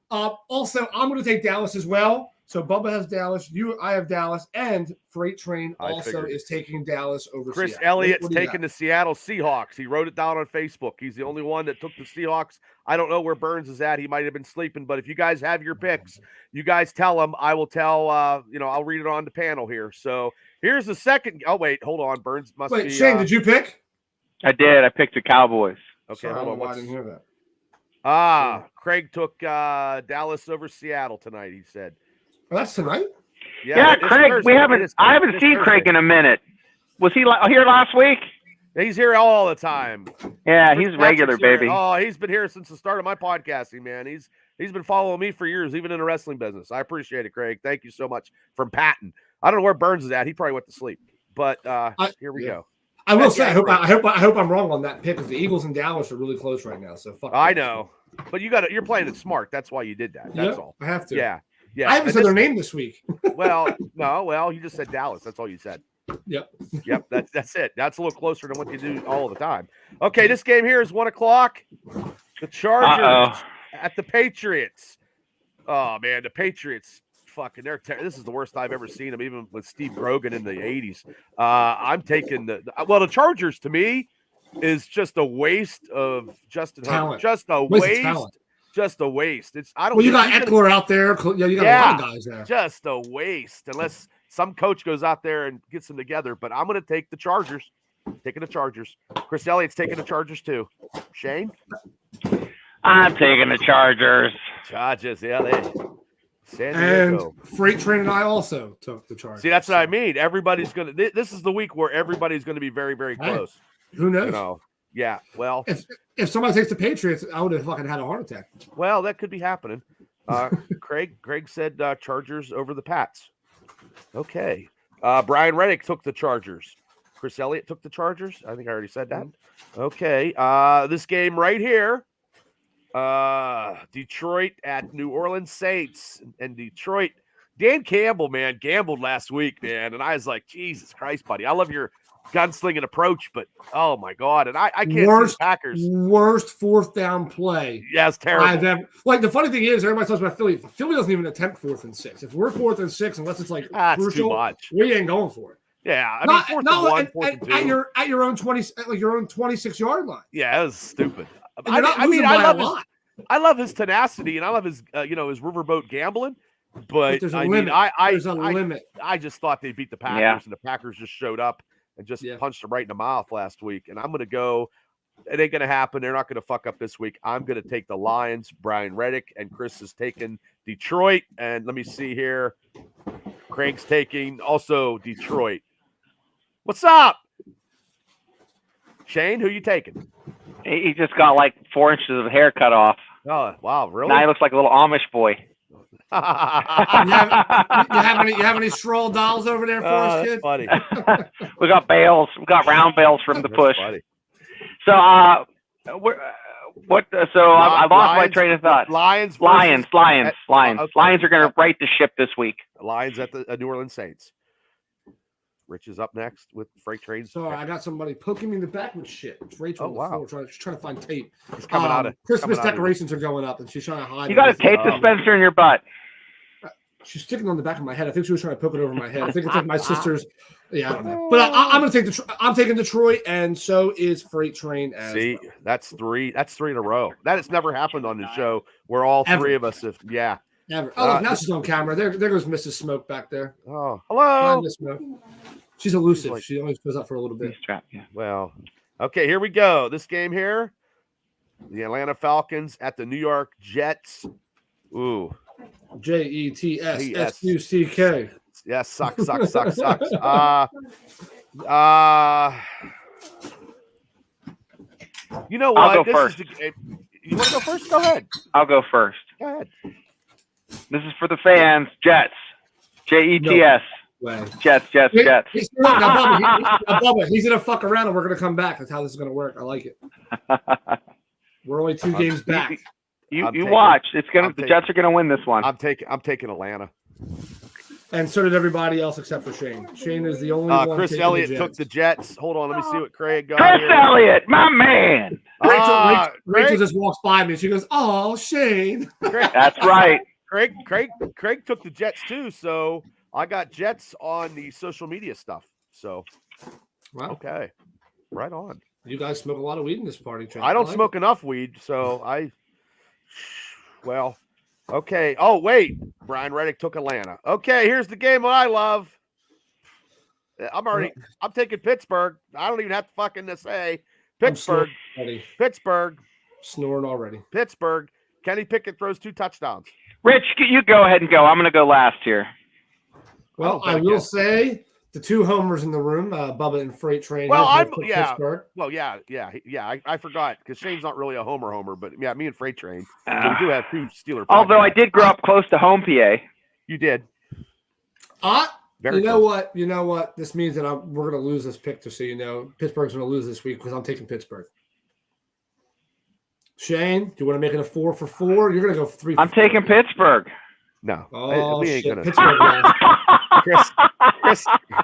also, I'm going to take Dallas as well. So Bubba has Dallas, I have Dallas, and Freight Train also is taking Dallas over Chris Seattle. Elliott's taking the Seattle Seahawks. He wrote it down on Facebook. He's the only one that took the Seahawks. I don't know where Burns is at. He might have been sleeping, but if you guys have your picks, you guys tell him. I will tell, I'll read it on the panel here. So here's the second. Oh, wait, hold on. Burns must be. Shane, did you pick? I did. I picked the Cowboys. Okay, hold on. I didn't hear that. Craig took Dallas over Seattle tonight, he said. Oh, that's tonight? Yeah, Craig, I haven't seen Craig in a minute. Was he here last week? He's here all the time. Yeah, he's regular, baby. Oh, he's been here since the start of my podcasting, man. He's been following me for years, even in the wrestling business. I appreciate it, Craig. Thank you so much. From Patton. I don't know where Burns is at. He probably went to sleep. But here we go. I will say, I hope I'm wrong on that pick, because the Eagles and Dallas are really close right now. So fuck. I know, but you're playing it smart. That's why you did that. That's all. I have to. Yeah. I haven't said their name this week. Well, you just said Dallas. That's all you said. Yep. That's it. That's a little closer than what you do all the time. Okay, this game here is 1:00. The Chargers at the Patriots. Oh man, the Patriots. Fucking, this is the worst I've ever seen them, even with Steve Grogan in the 80s. I'm taking the Chargers to me is just a waste of Justin Herbert. Just a waste. Just a waste. You got Eckler out there. You got a lot of guys there. Just a waste, unless some coach goes out there and gets them together. But I'm going to take the Chargers. Taking the Chargers. Chris Elliott's taking the Chargers too. Shane? I'm taking the Chargers. Chargers, yeah. San Diego. And Freight Train and I also took the Chargers. See, that's what I mean. Everybody's going to. This is the week where everybody's going to be very, very close. Hey, who knows? Yeah, well, if somebody takes the Patriots, I would have fucking had a heart attack. Well, that could be happening. Craig said Chargers over the Pats. Okay. Brian Reddick took the Chargers. Chris Elliott took the Chargers. I think I already said that. Okay. This game right here, Detroit at New Orleans Saints, and Detroit. Dan Campbell, man, gambled last week, man, and I was like, Jesus Christ, buddy, I love your gunslinging approach, but oh my god, and I can't see the Packers. Worst 4th down play. Yeah, it's terrible. The funny thing is, everybody talks about Philly. Philly doesn't even attempt 4th and 6. If we're 4th and 6, unless it's like crucial, too much. We ain't going for it. Yeah, I mean, 4th and 1, 4th and 2. At your own 26-yard line. Yeah, that was stupid. I love his tenacity, and I love his his riverboat gambling. But there's a limit. I just thought they beat the Packers, and the Packers just showed up and just punched them right in the mouth last week. And I'm going to go It ain't going to happen. They're not going to fuck up this week. I'm going to take the Lions, Brian Reddick, and Chris is taking Detroit. And let me see here. Craig's taking also Detroit. What's up? Shane, who you taking? He just got like 4 inches of hair cut off. Oh, wow, really? Now he looks like a little Amish boy. You have any Stroll dolls over there for us, kid? Funny. We got bales. We got round bales from the push. Funny. So, I lost my train of thought. Lions. Lions. Okay. Lions are going to right the ship this week. Lions at the New Orleans Saints. Rich is up next with freight trains. Sorry, I got somebody poking me in the back with shit. It's Rachel on the floor she's trying to find tape. It's coming out of Christmas decorations are going up, and she's trying to hide. You got a tape dispenser in your butt. She's sticking on the back of my head. I think she was trying to poke it over my head. I think it's like my sister's. Yeah, I don't know. But I'm going to take I'm taking Detroit, and so is Freight Train. See, well. That's three in a row. That has never happened on the show where all three of us have. Yeah. Never. Oh, look, now she's on camera. There goes Mrs. Smoke back there. Oh, hello. Miss Smoke. She's elusive. She always goes up for a little bit. Well, okay, here we go. This game here, the Atlanta Falcons at the New York Jets. Ooh. JETSSUCK. Yes, sucks. You know what? I'll go first. You want to go first? Go ahead. I'll go first. Go ahead. This is for the fans. Jets. JETS. No. Jets. Bubba, he's going to fuck around and we're going to come back. That's how this is going to work. I like it. We're only 2 games back. You watch. The Jets are going to win this one. I'm taking Atlanta. And so did everybody else except for Shane. Shane is the only one. Chris Elliott took the Jets. Hold on, let me see what Craig got. Chris Elliott, my man. Rachel just walks by me and she goes, "Oh, Shane." That's right. Craig took the Jets too, so I got Jets on the social media stuff. So, wow. Okay, right on. You guys smoke a lot of weed in this party, Trent. I don't smoke enough weed, so well. Okay. Oh, wait. Brian Reddick took Atlanta. Okay, here's the game I love. I'm taking Pittsburgh. I don't even have to fucking say Pittsburgh. Pittsburgh. Snoring already. Pittsburgh. Kenny Pickett throws 2 touchdowns. Rich, you go ahead and go. I'm going to go last here. Well, I will say the 2 homers in the room, Bubba and Freight Train. Well, Pittsburgh. Well, yeah. I forgot because Shane's not really a homer, but yeah, me and Freight Train. So we do have 2 Steeler. Although I did grow up close to home, PA. You did. You know what? This means that we're going to lose this pick. Just so you know, Pittsburgh's going to lose this week because I'm taking Pittsburgh. Shane, do you want to make it a 4 for 4? You're going to go 3 for 4. I'm taking Pittsburgh. No. Oh, we ain't shit. gonna. Pittsburgh.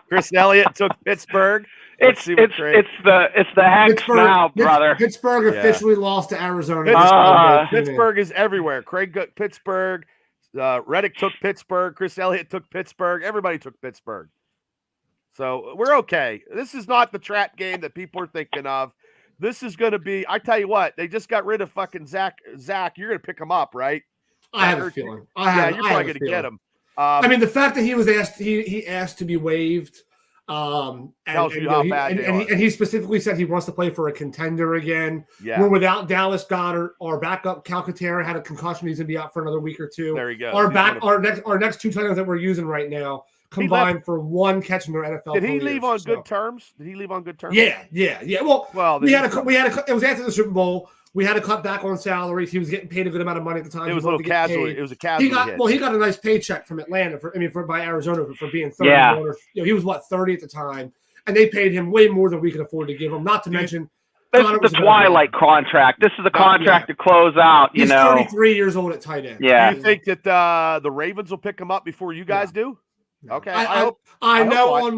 Chris Elliott took Pittsburgh. It's the hex now, brother. Pittsburgh officially lost to Arizona. Pittsburgh is everywhere. Craig got Pittsburgh. Reddick took Pittsburgh. Chris Elliott took Pittsburgh. Everybody took Pittsburgh. So we're okay. This is not the trap game that people are thinking of. This is going to be. I tell you what, they just got rid of fucking Zach. Zach, you're going to pick him up, right? I have a feeling. You're probably going to get him. I mean, the fact that he was asked, he asked to be waived. Tells you how bad they are. And he specifically said he wants to play for a contender again. Yeah. We're without Dallas Goedert. Our backup Calcaterra had a concussion. He's going to be out for another week or 2. There you go. Our next 2 tight ends that we're using right now combined for 1 catch in their NFL. Did he leave on good terms? Yeah. Well, we had a. It was after the Super Bowl. We had to cut back on salaries. He was getting paid a good amount of money at the time. It was a little casual. It was a casual. He got a nice paycheck from Atlanta by Arizona for being 30. Yeah. He was 30 at the time, and they paid him way more than we could afford to give him. Not to mention, this is the Twilight contract. This is the contract to close out. He's 33 years old at tight end. Yeah. Do you think that the Ravens will pick him up before you guys do? No. Okay. I know on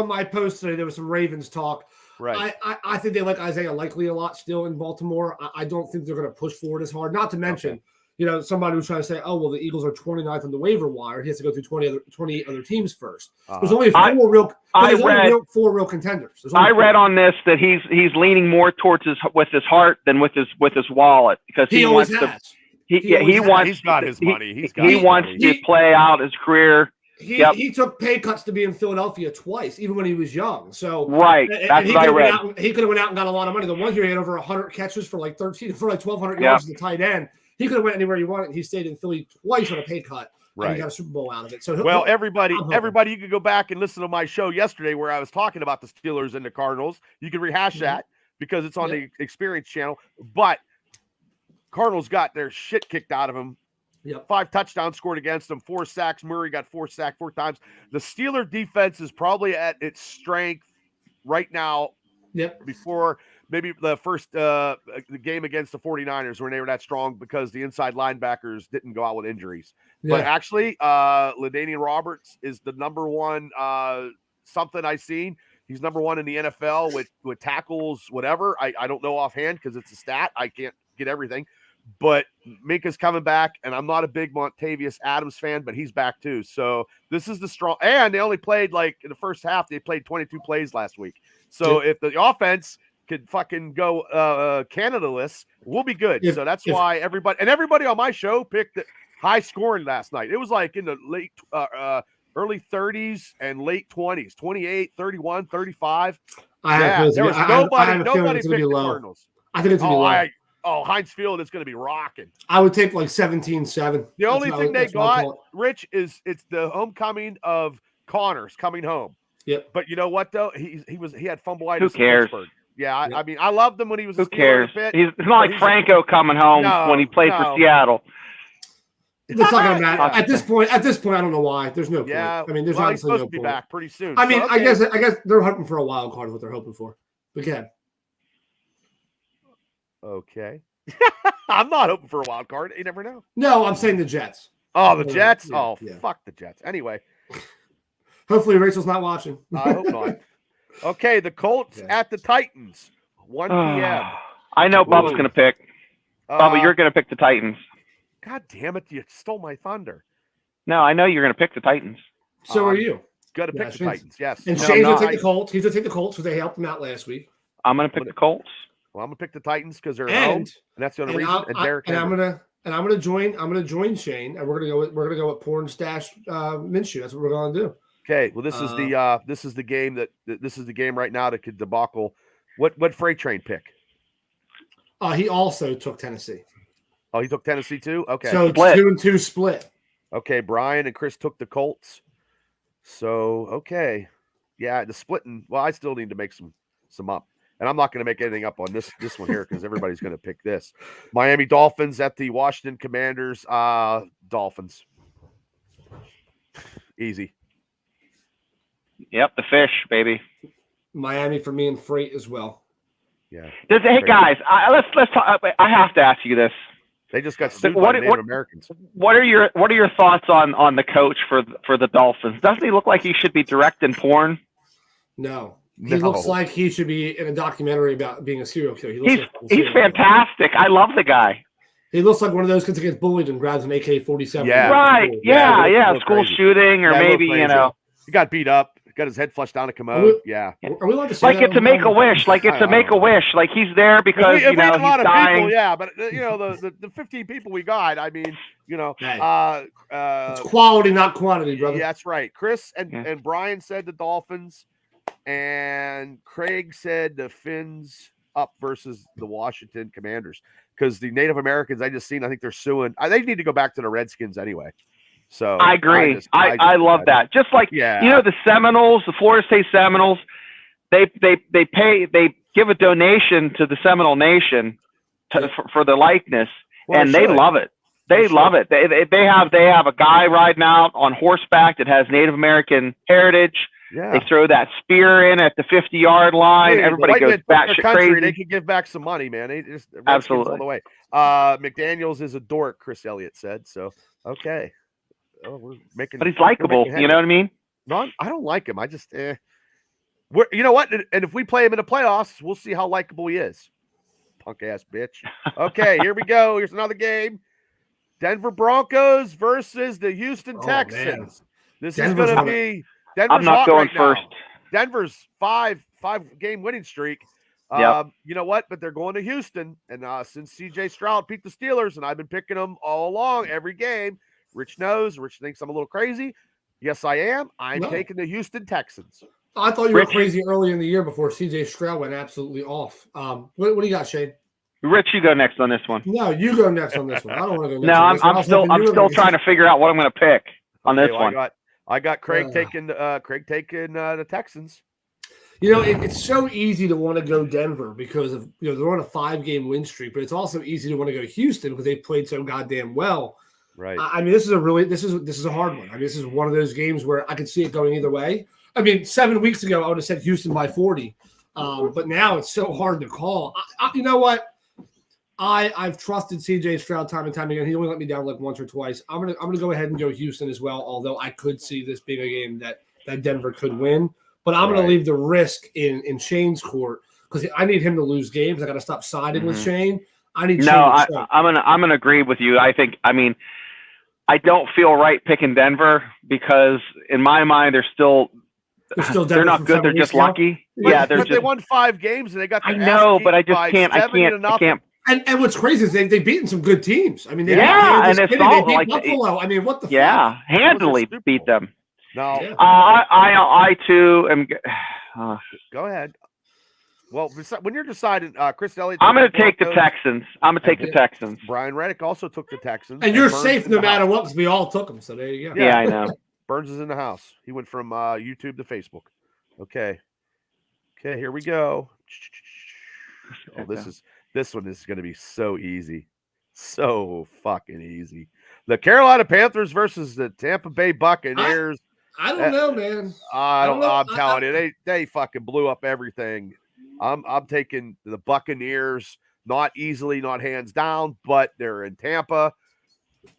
my post today there was some Ravens talk. Right. I think they like Isaiah Likely a lot still in Baltimore. I don't think they're going to push forward as hard. Not to mention, somebody was trying to say, oh, well, the Eagles are 29th on the waiver wire. He has to go through 28 other teams first. There's only 4 real contenders. I read on this that he's leaning more towards with his heart than with his wallet because he wants to. He's got his money. He wants to play out his career. he took pay cuts to be in Philadelphia twice, even when he was young. So right, that's what I read. He could have went out and got a lot of money. The one year he had over 100 catches for like 1,200 yards as a tight end. He could have went anywhere he wanted. He stayed in Philly twice on a pay cut. Right. And he got a Super Bowl out of it. So everybody, you could go back and listen to my show yesterday where I was talking about the Steelers and the Cardinals. You can rehash that because it's on the Experience channel. But Cardinals got their shit kicked out of them. 5 touchdowns scored against them, 4 sacks. Murray got 4 sacked 4 times. The Steeler defense is probably at its strength right now. Before maybe the first the game against the 49ers when they were that strong because the inside linebackers didn't go out with injuries. But actually, LaDainian Roberts is the number one something I've seen. He's number 1 in the NFL with tackles, whatever. I don't know offhand because it's a stat. I can't get everything. But Minka's coming back, and I'm not a big Montavious Adams fan, but he's back too. So this is the strong. And they only played like in the first half. They played 22 plays last week. So if the offense could fucking go Canada-less, we'll be good. So that's why everybody on my show picked it high scoring last night. It was like in the late early 30s and late 20s, 28, 31, 35. There was nobody picked the Cardinals. I think it's going to be low. Heinz Field is going to be rocking. I would take like 17-7. The only thing they got, Rich, is it's the homecoming of Connors coming home. Yep. But you know what though? He had fumbleitis. Who cares? Yeah, I mean, I loved him when he was. Who cares? It's not like Franco coming home when he played for Seattle. It's not going to matter at this point. I don't know why. There's no point. I mean, there's he's supposed to be back pretty soon. I mean, I guess they're hoping for a wild card. Is what they're hoping for. Okay. Okay. I'm not hoping for a wild card. You never know. No, I'm saying the Jets. Oh, the Jets? Fuck the Jets. Anyway. Hopefully Rachel's not watching. I hope not. Okay, the Colts at the Titans. 1 p.m. I know Bubba's going to pick. Bubba, you're going to pick the Titans. God damn it. You stole my thunder. No, I know you're going to pick the Titans. So are you. Got to pick the Titans, yes. And Shane's going to take the Colts. He's going to take the Colts because they helped him out last week. I'm going to pick the Colts. Well, I'm gonna pick the Titans because they're at home, and that's the only reason. I'm gonna join Shane, and we're gonna go with porn stash Minshew. That's what we're gonna do. Okay. Well, this is the game this is the game right now that could debacle. What freight train pick? He also took Tennessee. Oh, he took Tennessee too. Okay. So it's 2-2 split. Okay, Brian and Chris took the Colts. So okay, yeah, the splitting. Well, I still need to make some up. And I'm not going to make anything up on this one here because everybody's going to pick this. Miami Dolphins at the Washington Commanders. Dolphins. Easy. Yep, the fish, baby. Miami for me and Freight as well. Yeah. Hey guys, let's talk. I have to ask you this. They just got sued by Native Americans. What are your thoughts on the coach for the Dolphins? Doesn't he look like he should be directing porn? No. He looks like he should be in a documentary about being a serial killer. He's fantastic. I love the guy. He looks like one of those kids that gets bullied and grabs an AK-47. Yeah, right. Yeah. School shooting, or maybe he got beat up, got his head flushed down a commode. Are we allowed to say like it's a Make-A-Wish? Like it's a Make-A-Wish? Like he's there because he's dying. People, but the 15 people we got. I mean, it's quality, not quantity, brother. Yeah, that's right. Chris and Brian said the Dolphins. And Craig said the Finns up versus the Washington Commanders because the Native Americans I think they're suing. They need to go back to the Redskins anyway. So I agree. I love that. Just like the Seminoles, the Florida State Seminoles, they give a donation to the Seminole Nation for their likeness, and they love it. They love it. They have a guy riding out on horseback that has Native American heritage. Yeah. They throw that spear in at the 50-yard line. Everybody goes batshit crazy. They can give back some money, man. They just absolutely all the way. McDaniels is a dork, Chris Elliott said. So okay, we're making. But he's likable. You know what I mean? No, I don't like him. I just, you know what? And if we play him in the playoffs, we'll see how likable he is. Punk ass bitch. Okay, here we go. Here's another game. Denver Broncos versus the Houston Texans. Man. This is going to be. Denver's I'm not going first. Denver's five game winning streak. Yep. You know what? But they're going to Houston, and since C.J. Stroud beat the Steelers, and I've been picking them all along every game. Rich knows. Rich thinks I'm a little crazy. Yes, I am. I'm No. taking the Houston Texans. I thought you were crazy early in the year before C.J. Stroud went absolutely off. What do you got, Shane? Rich, you go next on this one. No, you go next on this one. I don't want to go next. No, on this one. I'm still trying to figure out what I'm going to pick on this one. I got Craig taking the Texans. It's so easy to want to go Denver because of they're on a 5-game win streak, but it's also easy to want to go Houston because they played so goddamn well. Right. I mean, this is a hard one. I mean, this is one of those games where I could see it going either way. I mean, 7 weeks ago I would have said Houston by 40, but now it's so hard to call. You know what? I've trusted CJ Stroud time and time again. He only let me down like once or twice. I'm gonna go ahead and go Houston as well. Although I could see this being a game that Denver could win, but I'm gonna leave the risk in Shane's court because I need him to lose games. I got to stop siding with Shane. I need. I'm gonna agree with you. I don't feel right picking Denver because in my mind they're not good. They're just lucky. They won 5 games and they got. I know, but I just can't. I can't. And what's crazy is they've beaten some good teams. I mean, they beat Buffalo. I mean, what the fuck? Yeah, handily beat them. No, I too am. Go ahead. Well, when you're deciding, Chris Elliott. I'm going to take the Texans. I'm going to take the Texans. Brian Reddick also took the Texans. And you're safe no matter what because we all took them. So there you go. Yeah, I know. Burns is in the house. He went from YouTube to Facebook. Okay, here we go. Oh, this one is going to be so easy. So fucking easy. The Carolina Panthers versus the Tampa Bay Buccaneers. I don't know, man. I'm telling you, they fucking blew up everything. I'm taking the Buccaneers, not easily, not hands down, but they're in Tampa.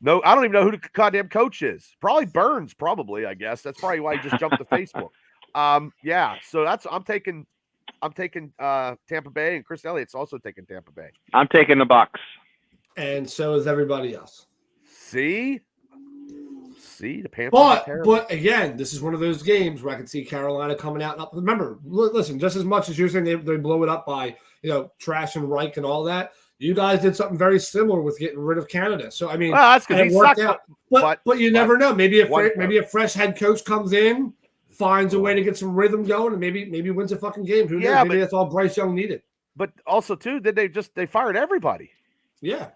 No, I don't even know who the goddamn coach is. Probably Burns, I guess. That's probably why he just jumped to Facebook. So I'm taking Tampa Bay, and Chris Elliott's also taking Tampa Bay. I'm taking the Bucs. And so is everybody else. See, the Panthers. But again, this is one of those games where I can see Carolina coming out. And remember, listen, just as much as you're saying they blow it up by Trash and Reich and all that, you guys did something very similar with getting rid of Canada. So I mean, that's because he worked out. But you never know. Maybe a fresh head coach comes in, finds a way to get some rhythm going, and maybe wins a fucking game. Who knows? Maybe that's all Bryce Young needed. But also too, they fired everybody. Yeah.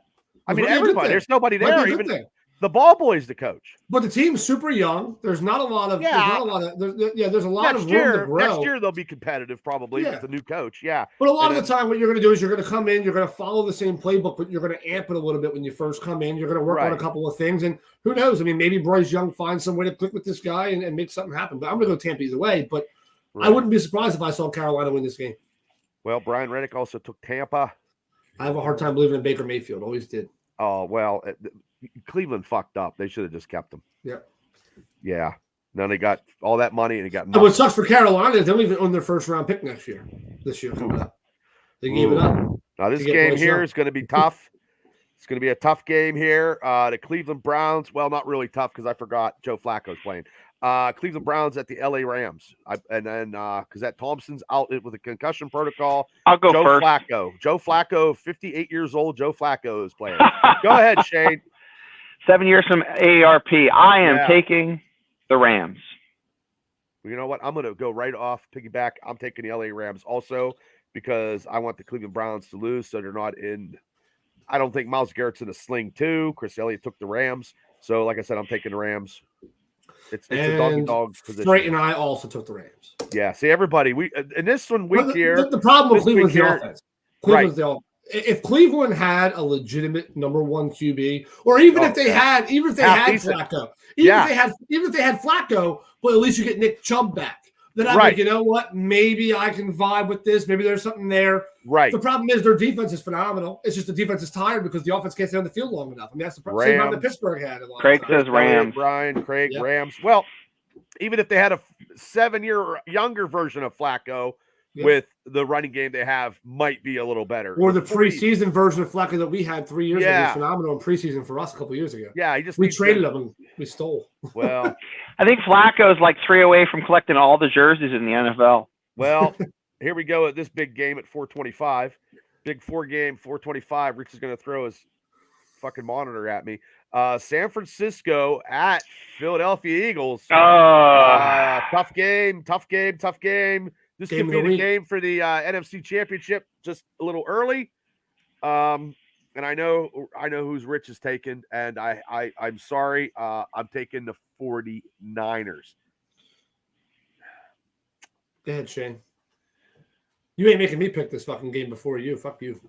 I mean, everybody. There's nobody there. Even the ball boy's the coach. But the team's super young. There's not a lot of. There's a lot of room to grow. Next year they'll be competitive probably with the new coach. Yeah. But a lot of the time, what you're going to do is you're going to come in, you're going to follow the same playbook, but you're going to amp it a little bit when you first come in. You're going to work on a couple of things, and who knows? I mean, maybe Bryce Young finds some way to click with this guy and make something happen. But I'm going to go Tampa either way. But I wouldn't be surprised if I saw Carolina win this game. Well, Brian Reddick also took Tampa. I have a hard time believing in Baker Mayfield. Always did. Oh, well, Cleveland fucked up. They should have just kept him. Yeah. Yeah. Now they got all that money and they got nothing. What sucks for Carolina is they don't even own their first round pick this year coming up. They gave it up. Now this game here is going to be tough. It's going to be a tough game here. The Cleveland Browns, well, not really tough because I forgot Joe Flacco's playing. Cleveland Browns at the LA Rams. And then because that Thompson's out with a concussion protocol. I'll go first. Joe Flacco, 58 years old. Joe Flacco is playing. Go ahead, Shane. 7 years from AARP. I am taking the Rams. Well, you know what? I'm going to go right off piggyback. I'm taking the LA Rams also because I want the Cleveland Browns to lose so they're not in. I don't think Myles Garrett's in a sling too. Chris Elliott took the Rams. So, like I said, I'm taking the Rams. It's a dog position. Frank and I also took the Rams. Yeah. See, everybody, we in this one week here. The problem with Cleveland's the offense. Cleveland's the offense. If Cleveland had a legitimate number one QB, or even if they had Flacco, if they had Flacco, but at least you get Nick Chubb back. Then I'm like, you know what? Maybe I can vibe with this. Maybe there's something there. Right. The problem is their defense is phenomenal. It's just the defense is tired because the offense can't stay on the field long enough. I mean, that's the same problem that Pittsburgh had. Craig says Rams. Rams. Well, even if they had a 7-year younger version of Flacco with the running game they have, might be a little better. Or the preseason version of Flacco that we had 3 years ago. It was phenomenal in preseason for us a couple years ago. Yeah, we traded him and we stole. Well, I think Flacco's like 3 away from collecting all the jerseys in the NFL. Well, here we go at this big game at 425. Big 4 game, 425. Rich is going to throw his fucking monitor at me. San Francisco at Philadelphia Eagles. Tough game. This could be the game for the NFC Championship just a little early. And I know who's Rich is taking, and I'm sorry. I'm taking the 49ers. Go ahead, Shane. You ain't making me pick this fucking game before you. Fuck you.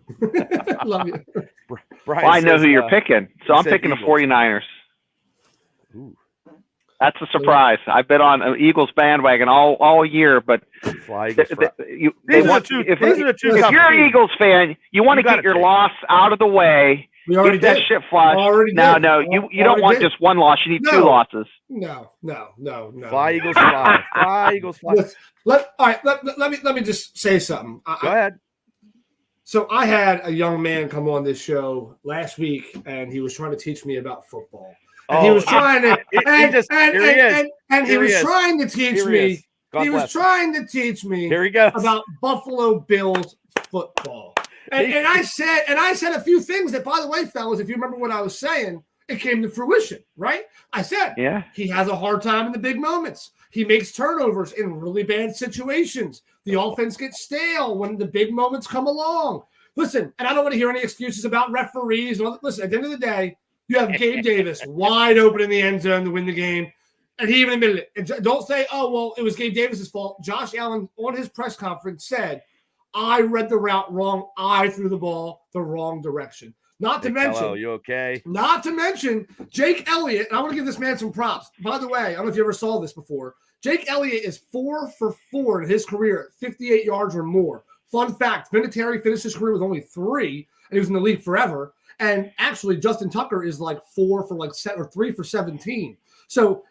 Love you. Well, I know who you're picking, so I'm picking Eagles. The 49ers. Ooh. That's a surprise. I've been on an Eagles bandwagon all year, but if you're an Eagles fan, you want to get your loss out of the way. We already get that shit flushed. No, you don't want just one loss. You need two losses. No. Fly Eagles fly. Fly Eagles fly. Let me just say something. Go ahead. So I had a young man come on this show last week, and he was trying to teach me about football. And he was trying to, he was trying to teach me. He was trying to teach me about Buffalo Bills football. And I said a few things that, by the way, fellas, if you remember what I was saying, it came to fruition, right? I said, he has a hard time in the big moments. He makes turnovers in really bad situations. The offense gets stale when the big moments come along. Listen, and I don't want to hear any excuses about referees. Listen, at the end of the day, you have Gabe Davis wide open in the end zone to win the game. And he even admitted it. And don't say, oh, well, it was Gabe Davis's fault. Josh Allen, on his press conference, said, I read the route wrong. I threw the ball the wrong direction. Not to mention, hello, you okay? Not to mention, Jake Elliott, and I want to give this man some props. By the way, I don't know if you ever saw this before. Jake Elliott is 4 for 4 in his career, 58 yards or more. Fun fact, Vinatieri finished his career with only 3, and he was in the league forever. And actually, Justin Tucker is like 3 for 17. So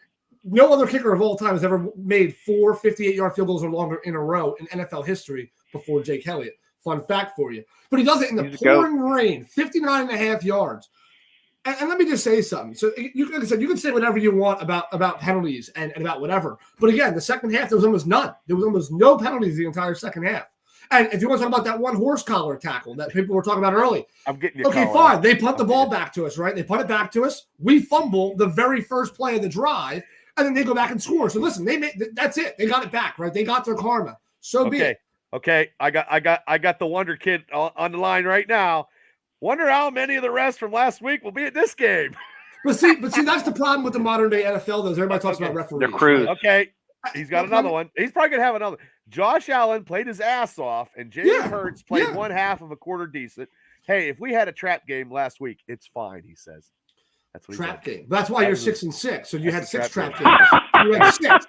no other kicker of all time has ever made 4 58-yard field goals or longer in a row in NFL history before Jake Elliott. Fun fact for you. But he does it in the pouring rain, 59.5 yards. And let me just say something. So, like I said, you can say whatever you want about penalties and about whatever. But again, the second half, there was almost none. There was almost no penalties the entire second half. And if you want to talk about that one horse collar tackle that people were talking about early, I'm getting you. Okay, fine. They punt the ball back to us, right? They punt it back to us. We fumble the very first play of the drive, and then they go back and score. So listen, that's it. They got it back, right? They got their karma. So be it. Okay, I got the Wonder Kid on the line right now. Wonder how many of the rest from last week will be at this game. But see, that's the problem with the modern day NFL. Though everybody talks about referees. They're crews. Right? Okay, he's got another one. He's probably gonna have another. Josh Allen played his ass off, and Jalen Hurts played one half of a quarter decent. Hey, if we had a trap game last week, it's fine. He says. That's what trap game. That's why you're 6-6. So you had 6 trap games. You had 6.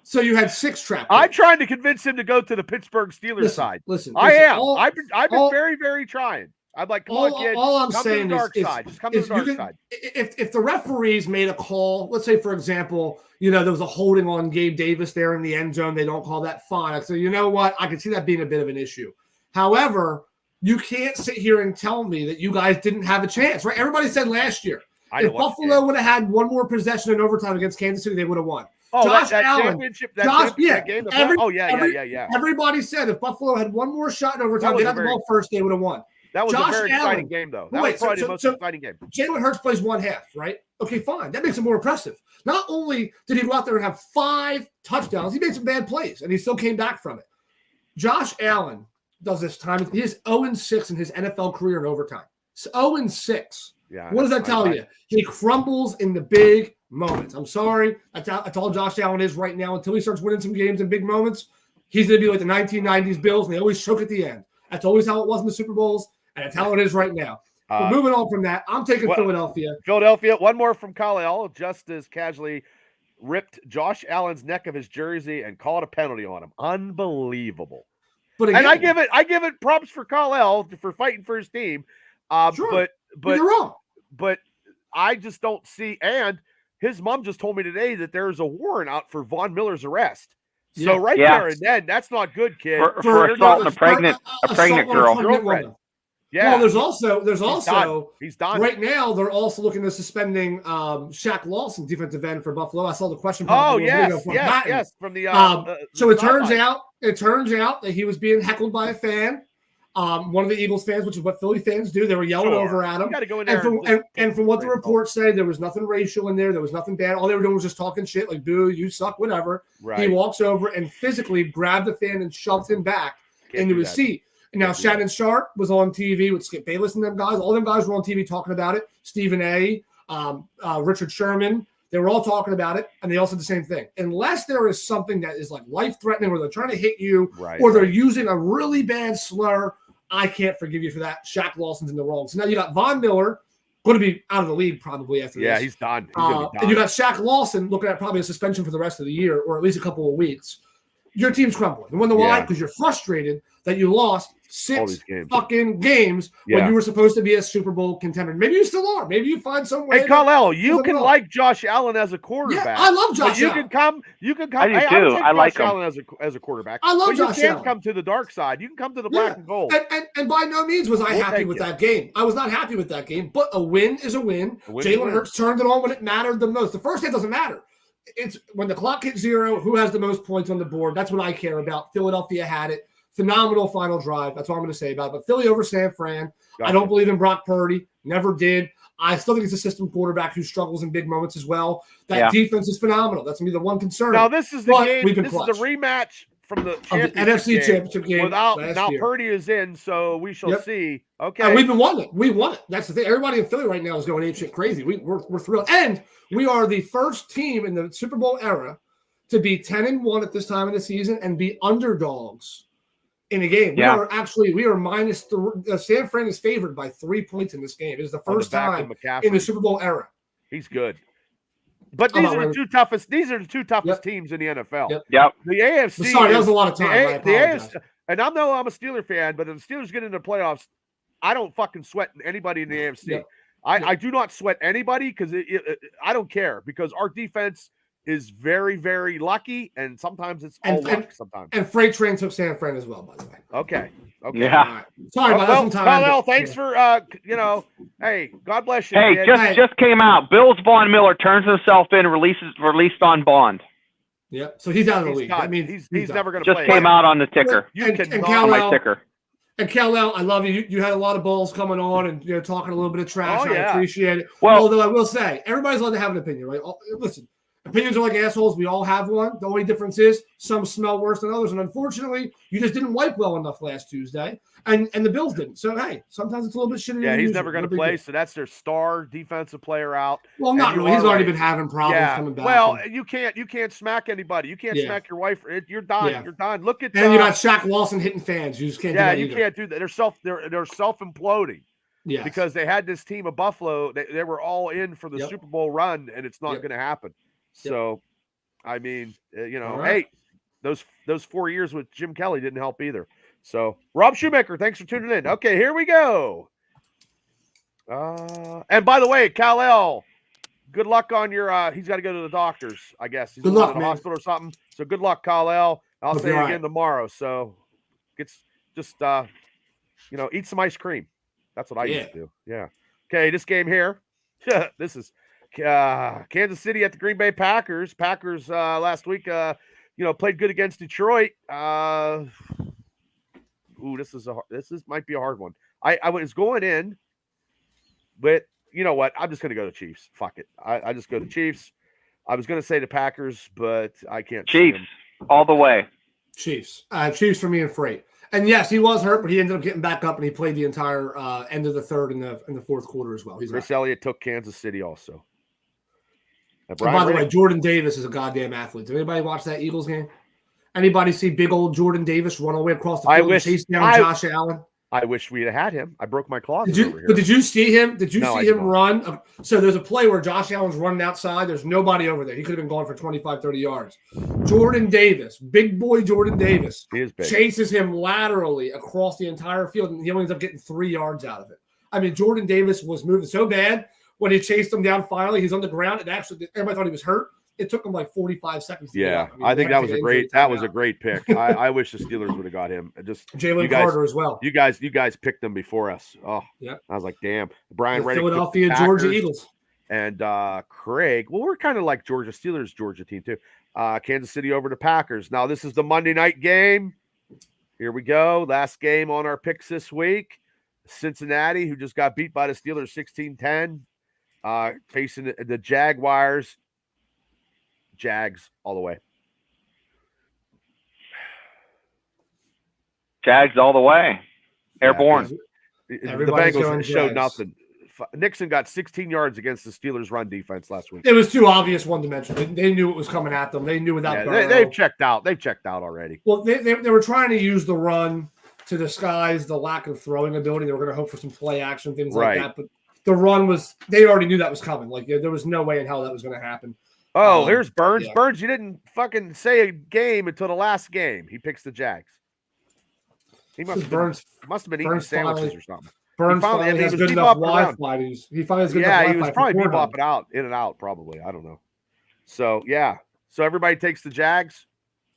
So you had 6 trap games. I'm trying to convince him to go to the Pittsburgh Steelers side. Listen. I am. I've been very, very trying. I'm like, come on, kid. All I'm come saying to the dark side. Just come to the dark side. If the referees made a call, let's say, for example, there was a holding on Gabe Davis there in the end zone, they don't call that fine. So you know what? I can see that being a bit of an issue. However, you can't sit here and tell me that you guys didn't have a chance, right? Everybody said last year, if Buffalo would have had one more possession in overtime against Kansas City, they would have won. Oh, Josh that Allen, championship, that game. Everybody said if Buffalo had one more shot in overtime, they got the ball first, they would have won. That was a very exciting game, though. That was probably the most exciting game. Jalen Hurts plays one half, right? Okay, fine. That makes it more impressive. Not only did he go out there and have 5 touchdowns, he made some bad plays, and he still came back from it. Josh Allen does this time. He is 0-6 in his NFL career in overtime. It's 0-6. Yeah, what does that tell you? He crumbles in the big moments. I'm sorry. That's all Josh Allen is right now. Until he starts winning some games in big moments, he's going to be like the 1990s Bills, and they always choke at the end. That's always how it was in the Super Bowls, and that's how it is right now. But moving on from that, I'm taking Philadelphia. Philadelphia. One more from Kyle, just as casually ripped Josh Allen's neck of his jersey and called a penalty on him. Unbelievable. But again, and I give it props for Kyle for fighting for his team. Sure. But you're wrong. But I just don't see. And his mom just told me today that there's a warrant out for Von Miller's arrest. So there and then, that's not good, kid. For assaulting a pregnant girl. Girlfriend. Yeah. Well, there's also he's done. Right now, they're also looking at suspending Shaq Lawson, defensive end for Buffalo. I saw the question. Yes. From the so it turns out that he was being heckled by a fan. one of the Eagles fans, which is what Philly fans do. They were yelling over at him. You got to go in there. And from what the reports say, there was nothing racial in there. There was nothing bad. All they were doing was just talking shit, like, boo, you suck, whatever. Right. He walks over and physically grabbed the fan and shoved him back into his seat. And now Shannon Sharp was on TV with Skip Bayless and them guys. All them guys were on TV talking about it. Stephen A., Richard Sherman. They were all talking about it, and they all said the same thing. Unless there is something that is like life-threatening where they're trying to hit you or they're using a really bad slur, I can't forgive you for that. Shaq Lawson's in the wrong. So now you got Von Miller, going to be out of the league probably after this. Yeah, he's done. And you got Shaq Lawson looking at probably a suspension for the rest of the year or at least a couple of weeks. Your team's crumbling. You wonder why? Because you're frustrated that you lost 6 fucking games when you were supposed to be a Super Bowl contender. Maybe you still are. Maybe you find some way. Hey, Kal-El, you can like Josh Allen as a quarterback. Yeah, I love Josh Allen. You can come. I do too. I like him as a quarterback. I love Josh Allen. You can come to the dark side. You can come to the black and gold. And by no means was I happy with that game. I was not happy with that game. But a win is a win. Jalen Hurts turned it on when it mattered the most. The first half doesn't matter. It's when the clock hits 0, who has the most points on the board. That's what I care about. Philadelphia had it. Phenomenal final drive. That's all I'm going to say about it. But Philly over San Fran. Gotcha. I don't believe in Brock Purdy. Never did. I still think it's a system quarterback who struggles in big moments as well. That defense is phenomenal. That's going to be the one concern. Now, this is the game. This is the rematch from the NFC Championship game. Now Purdy is in, so we shall see. Okay. And we've been won it. We won it. That's the thing. Everybody in Philly right now is going apeshit crazy. We're thrilled. And we are the first team in the Super Bowl era to be 10-1 at this time of the season and be underdogs in a game. We are minus San Fran is favored by 3 points in this game. It is the first time in the Super Bowl era. He's good. But these are the two toughest. These are the two toughest teams in the NFL. Yep. The AFC. Sorry, that was a lot of time. The AFC, and I'm a Steeler fan, but if the Steelers get into the playoffs, I don't fucking sweat anybody in the AFC. Yep. I do not sweat anybody because I don't care because our defense is very, very lucky, and sometimes it's all luck. Sometimes. And Freight Train took San Fran as well, by the way. Okay. Yeah. Right. Sorry about that. Kal-El, thanks for hey, God bless you. Hey, just came out. Bills Von Miller turns himself in, released on bond. Yeah, so he's out of the league. I mean, he's never going to play. Just came out on the ticker. On my ticker. And Kal-El, I love you. You had a lot of balls coming on and talking a little bit of trash. Oh, yeah. I appreciate it. Well, although I will say, everybody's allowed to have an opinion, right? Listen, opinions are like assholes. We all have one. The only difference is some smell worse than others. And unfortunately, you just didn't wipe well enough last Tuesday. And the Bills didn't. So, hey, sometimes it's a little bit shitty. Yeah, he's never going to play. So that's their star defensive player out. Well, not really. He's already been having problems coming back. Well, you can't smack anybody. You can't smack your wife. You're done. Yeah. You're done. Look at and you got Shaq Lawson hitting fans. You just can't do that you can't do that. They're self-imploding. Yeah. Because they had this team of Buffalo. They were all in for the Super Bowl run, and it's not going to happen. So, I mean, hey, those 4 years with Jim Kelly didn't help either. So, Rob Shoemaker, thanks for tuning in. Okay, here we go. And by the way, Kal-El, good luck on your he's got to go to the doctors, I guess. He's good luck, in the hospital or something. So good luck, Kal-El. I'll say it again tomorrow. So just eat some ice cream. That's what I used to do. Yeah. Okay, this game here. This is Kansas City at the Green Bay Packers. Packers last week played good against Detroit. This might be a hard one. I was going in, but you know what? I'm just going to go to Chiefs. Fuck it. I just go to Chiefs. I was going to say the Packers, but I can't. Chiefs all the way. Chiefs. Chiefs for me and Freight. And yes, he was hurt, but he ended up getting back up and he played the entire end of the third and the fourth quarter as well. Chris Elliott took Kansas City also. And by the way, Jordan Davis is a goddamn athlete. Did anybody watch that Eagles game? Anybody see big old Jordan Davis run all the way across the field and chase down Josh Allen? I wish we'd have had him. I broke my claws. Did you see him? Did you see him run? So there's a play where Josh Allen's running outside. There's nobody over there. He could have been gone for 25, 30 yards. Jordan Davis, big boy Jordan Davis, chases him laterally across the entire field, and he only ends up getting 3 yards out of it. I mean, Jordan Davis was moving so bad when he chased him down finally. He's on the ground, and actually everybody thought he was hurt. It took him like 45 seconds to get up. I think that was a great pick. I wish the Steelers would have got him. Just Jalen Carter as well. You guys picked them before us. Oh, yeah. I was like, damn. Brian Reddick, Philadelphia, Georgia Eagles, and Craig. Well, we're kind of like Georgia Steelers, Georgia team too. Kansas City over the Packers. Now this is the Monday night game. Here we go. Last game on our picks this week. Cincinnati, who just got beat by the Steelers 16-10, facing the Jaguars. Jags all the way. Jags all the way. Airborne. Yeah, the Bengals showed nothing. Nixon got 16 yards against the Steelers' run defense last week. It was too obvious, one-dimensional. They knew it was coming at them. They knew without Burrow. They've checked out. They've checked out already. Well, they were trying to use the run to disguise the lack of throwing ability. They were going to hope for some play action, things like that. But the run was – they already knew that was coming. Like, there was no way in hell that was going to happen. Oh, here's Burns. Yeah. Burns, you didn't fucking say a game until the last game. He picks the Jags. He must have been eating sandwiches or something. Burns finally has good enough Wi-Fi. He finally has good enough Wi-Fi. Yeah, he was probably bebopping out, in and out, probably. I don't know. So, yeah. So, everybody takes the Jags?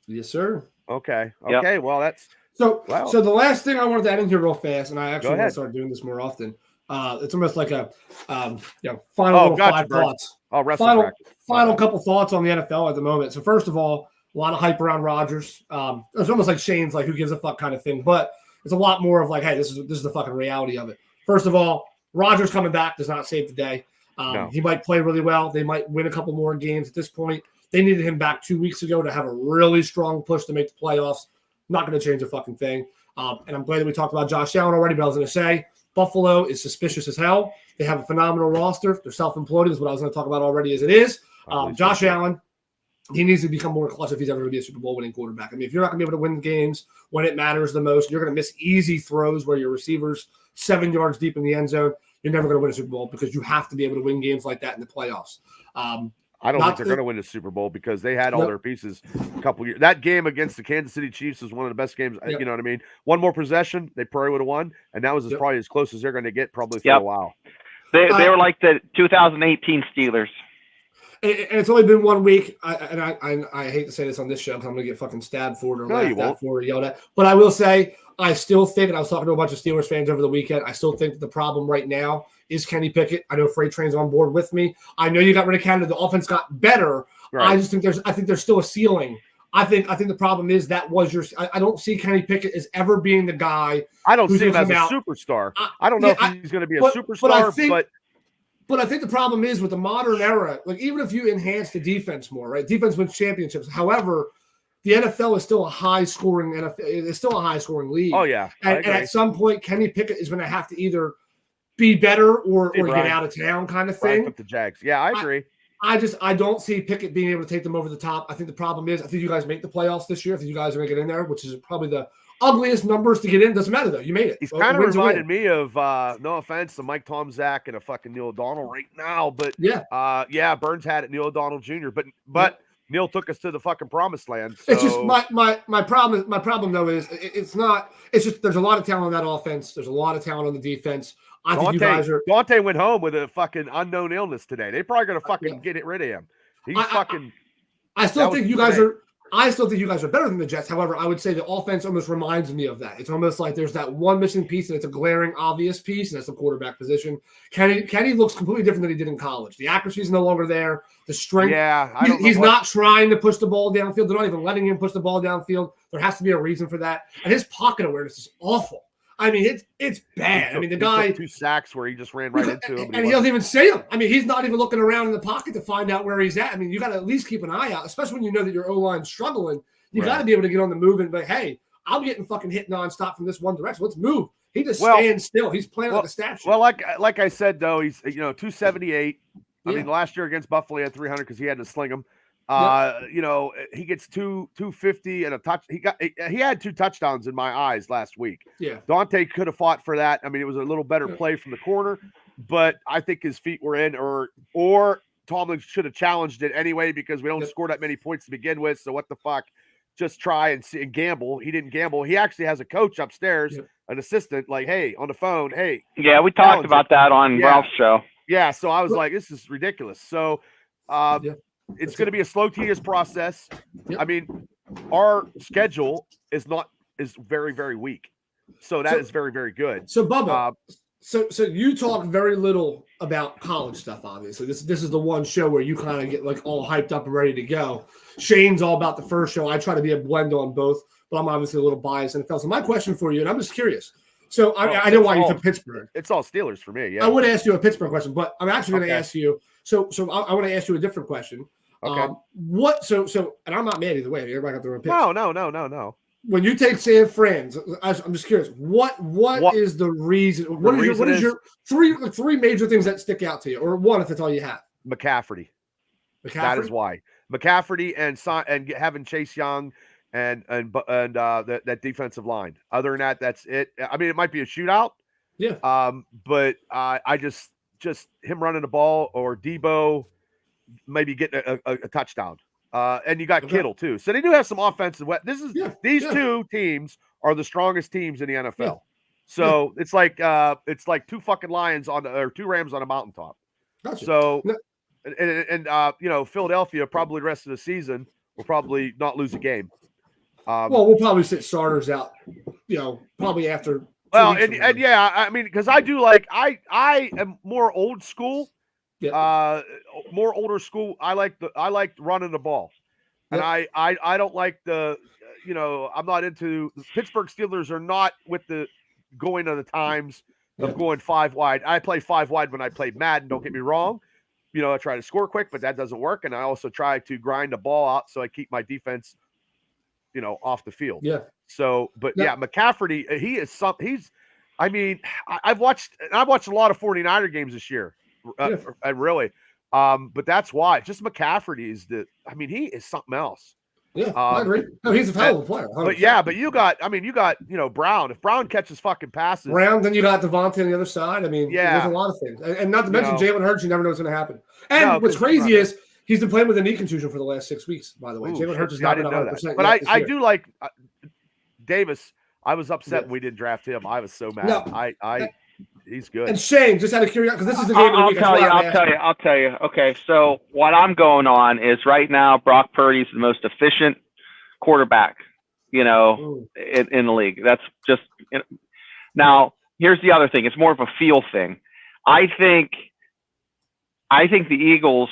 Yes, sir. Okay. Okay, yep. Well, that's... So the last thing I wanted to add in here real fast, and I actually want to start doing this more often. It's almost like a final five thoughts. Oh, final couple thoughts on the NFL at the moment. So, first of all, a lot of hype around Rodgers. It's almost like Shane's like, who gives a fuck kind of thing. But it's a lot more of like, hey, this is the fucking reality of it. First of all, Rodgers coming back does not save the day. No. He might play really well. They might win a couple more games at this point. They needed him back 2 weeks ago to have a really strong push to make the playoffs. Not going to change a fucking thing. And I'm glad that we talked about Josh Allen already, but I was going to say Buffalo is suspicious as hell. They have a phenomenal roster. They're self-imploding is what I was going to talk about already as it is. Josh Allen, he needs to become more clutch if he's ever going to be a Super Bowl winning quarterback. I mean, if you're not going to be able to win games when it matters the most, you're going to miss easy throws where your receiver's 7 yards deep in the end zone. You're never going to win a Super Bowl because you have to be able to win games like that in the playoffs. I don't think they're going to win the Super Bowl because they had all their pieces a couple years. That game against the Kansas City Chiefs was one of the best games. You know what I mean? One more possession, they probably would have won, and that was probably as close as they're going to get probably for a while. They were like the 2018 Steelers. And it's only been 1 week, I hate to say this on this show because I'm going to get fucking stabbed for it or laughed at for it or yelled at. But I will say, I still think, and I was talking to a bunch of Steelers fans over the weekend, I still think that the problem right now is Kenny Pickett. I know Freight Train's on board with me. I know you got rid of Canada. The offense got better. Right. I just think there's still a ceiling. I think the problem is that was your. I don't see Kenny Pickett as ever being the guy. I don't see him as a superstar. I don't know if he's going to be a superstar, But I think the problem is with the modern era, like even if you enhance the defense more, right? Defense wins championships. However, the NFL is still a high-scoring NFL. It's still a high-scoring league. Oh yeah, and at some point, Kenny Pickett is going to have to either be better or get out of town, kind of thing. With the Jags, yeah, I agree. I don't see Pickett being able to take them over the top. I think the problem is I think you guys make the playoffs this year. I think you guys are going to get in there, which is probably the ugliest numbers to get in. Doesn't matter though. You made it. He's kind of reminded me of no offense to Mike Tomczak and a fucking Neil O'Donnell right now, but Burns had it, Neil O'Donnell Jr. But Neil took us to the fucking promised land. So. It's just my problem. My problem though is it's not. It's just there's a lot of talent on that offense. There's a lot of talent on the defense. I think you guys are. Dante went home with a fucking unknown illness today. They're probably gonna fucking get rid of him. I still think you guys are. I still think you guys are better than the Jets. However, I would say the offense almost reminds me of that. It's almost like there's that one missing piece, and it's a glaring, obvious piece, and that's the quarterback position. Kenny looks completely different than he did in college. The accuracy is no longer there. The strength. Yeah, he's not trying to push the ball downfield. They're not even letting him push the ball downfield. There has to be a reason for that. And his pocket awareness is awful. I mean, it's bad. I mean, the guy 2 sacks where he just ran right into him, and he doesn't even see him. I mean, he's not even looking around in the pocket to find out where he's at. I mean, you got to at least keep an eye out, especially when you know that your O-line's struggling. You got to be able to get on the move and be, hey, I'm getting fucking hit nonstop from this one direction. Let's move. He just stands still. He's playing like a statue. Well, like I said though, he's 278. I mean, last year against Buffalo he had 300 because he had to sling him. He gets 250 and a touch. He had 2 touchdowns in my eyes last week. Yeah, Dante could have fought for that. I mean, it was a little better play from the corner, but I think his feet were in, or Tomlin should have challenged it anyway because we don't score that many points to begin with. So what the fuck? Just try and see and gamble. He didn't gamble. He actually has a coach upstairs, an assistant, like, hey, on the phone, hey. Yeah, we talked about that on Ralph's show. Yeah, so I was like, this is ridiculous. So it's going to be a slow, tedious process. I mean, our schedule is very, very weak. So that is very, very good. So, Bubba, so you talk very little about college stuff, obviously. This is the one show where you kind of get like all hyped up and ready to go. Shane's all about the first show. I try to be a blend on both. but I'm obviously a little biased NFL. So my question for you, and I'm just curious. So I know why you took Pittsburgh. It's all Steelers for me. Yeah, I would ask you a Pittsburgh question, but I'm actually going to ask you. So I want to ask you a different question. Okay. And I'm not mad either way. Everybody got their own picks. No. When you take San Fran, I'm just curious. What is the reason? What is your three major things that stick out to you, or one if that's all you have? McCaffrey. That is why McCaffrey and having Chase Young and that defensive line. Other than that, that's it. I mean, it might be a shootout. Yeah. But I just him running the ball or Debo maybe getting a touchdown. And you got Kittle too. So they do have some offensive. These two teams are the strongest teams in the NFL. Yeah. So it's like two fucking lions or two rams on a mountaintop. Gotcha. So and Philadelphia probably the rest of the season will probably not lose a game. Well, we'll probably sit starters out, probably after. Well, and yeah, I mean, because I do I am more old school, more older school. I like running the ball, and I don't like I'm not into Pittsburgh Steelers are not with the going to the times of going 5 wide. I play 5 wide when I play Madden. Don't get me wrong, I try to score quick, but that doesn't work, and I also try to grind the ball out so I keep my defense. Off the field. Yeah. So, but McCaffrey, I've watched a lot of 49er games this year. Really. But that's why just McCaffrey he is something else. Yeah. I agree. No, he's a hell of a player. 100%. But you got Brown. If Brown catches fucking passes. Brown, then you got Devontae on the other side. I mean, there's a lot of things. And not to mention Jalen Hurts, you never know what's going to happen. And what's crazy is he's been playing with a knee contusion for the last 6 weeks, by the way. Jalen Hurts is not been 100%. But I do like Davis. I was upset when we didn't draft him. I was so mad. No. He's good. And Shane, just out of curiosity, because this is the game of the week. I'll tell you. Okay, so what I'm going on is right now Brock Purdy's the most efficient quarterback, in the league. That's just now. Here's the other thing. It's more of a feel thing. I think the Eagles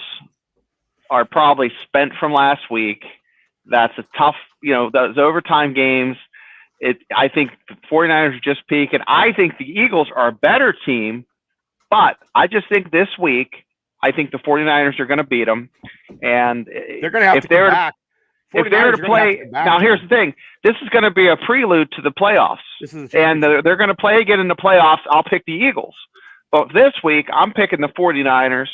are probably spent from last week. That's a tough, those overtime games. I think the 49ers are just peaking. I think the Eagles are a better team, but I just think this week, I think the 49ers are going to beat them. And they're going to have to come back. If they're to play, now here's the thing. This is going to be a prelude to the playoffs. And they're going to play again in the playoffs. I'll pick the Eagles. But this week, I'm picking the 49ers.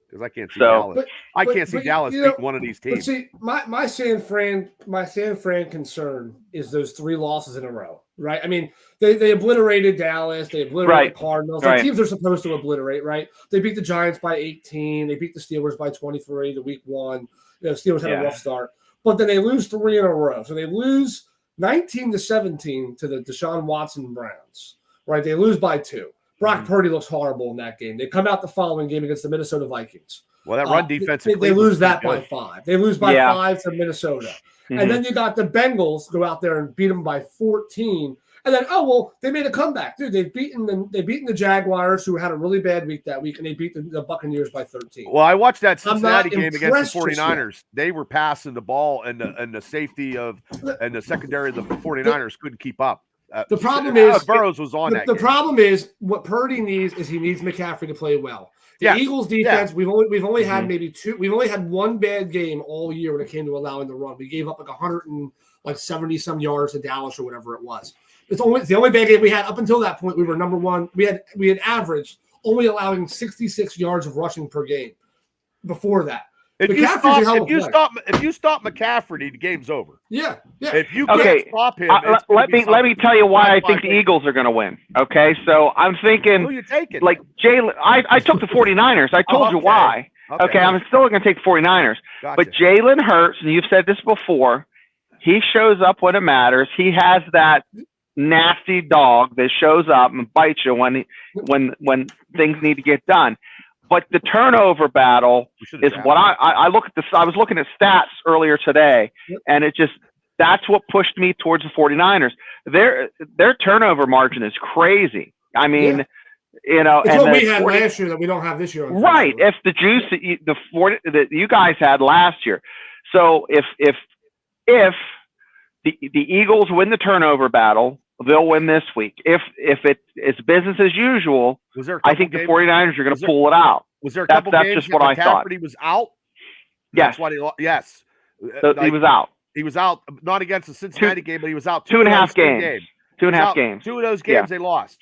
Because I can't see Dallas. I can't see Dallas beat one of these teams. But see, my San Fran concern is those 3 losses in a row, right? I mean, they obliterated Dallas, they obliterated the Cardinals. The teams they're supposed to obliterate, right? They beat the Giants by 18, they beat the Steelers by 23 the week 1. The Steelers had a rough start, but then they lose 3 in a row. So they lose 19-17 to the Deshaun Watson Browns, right? They lose by 2. Brock Purdy looks horrible in that game. They come out the following game against the Minnesota Vikings. Well, that run defense. They lose that by 5. They lose by 5 to Minnesota. Mm-hmm. And then you got the Bengals go out there and beat them by 14. And then, they made a comeback. Dude, they've beaten the Jaguars, who had a really bad week that week, and they beat the Buccaneers by 13. Well, I watched that Cincinnati game against the 49ers. They were passing the ball, and the safety and the secondary of the 49ers couldn't keep up. The problem is Burrows was on that. The problem is what Purdy needs is he needs McCaffrey to play well. The Eagles defense, we've only had maybe 2. We've only had 1 bad game all year when it came to allowing the run. We gave up 170 some yards to Dallas or whatever it was. It's the only bad game we had up until that point. We were number 1. We had averaged only allowing 66 yards of rushing per game. Before that. If you stop McCaffrey, the game's over. Yeah. If you can't stop him, let me tell you why I think the Eagles are going to win. Okay, so I'm thinking, who are you taking? Like Jalen. I took the 49ers. I told you why. Okay, I'm still going to take the 49ers. Gotcha. But Jalen Hurts, and you've said this before, he shows up when it matters. He has that nasty dog that shows up and bites you when things need to get done. But the turnover battle is what I look at this. I was looking at stats earlier today, and that's what pushed me towards the 49ers. Their turnover margin is crazy. I mean, it's what we had last year that we don't have this year. Right. It's the juice that you guys had last year. So if the Eagles win the turnover battle, they'll win this week. If it's business as usual, I think the 49ers are going to pull it out. Was there a couple that's games just what I thought. He was out? Yes. That's why he lost. Yes. So he was out. He was out, not against the Cincinnati game, but he was out 2.5 games. 2.5 games. 2 of those games they lost.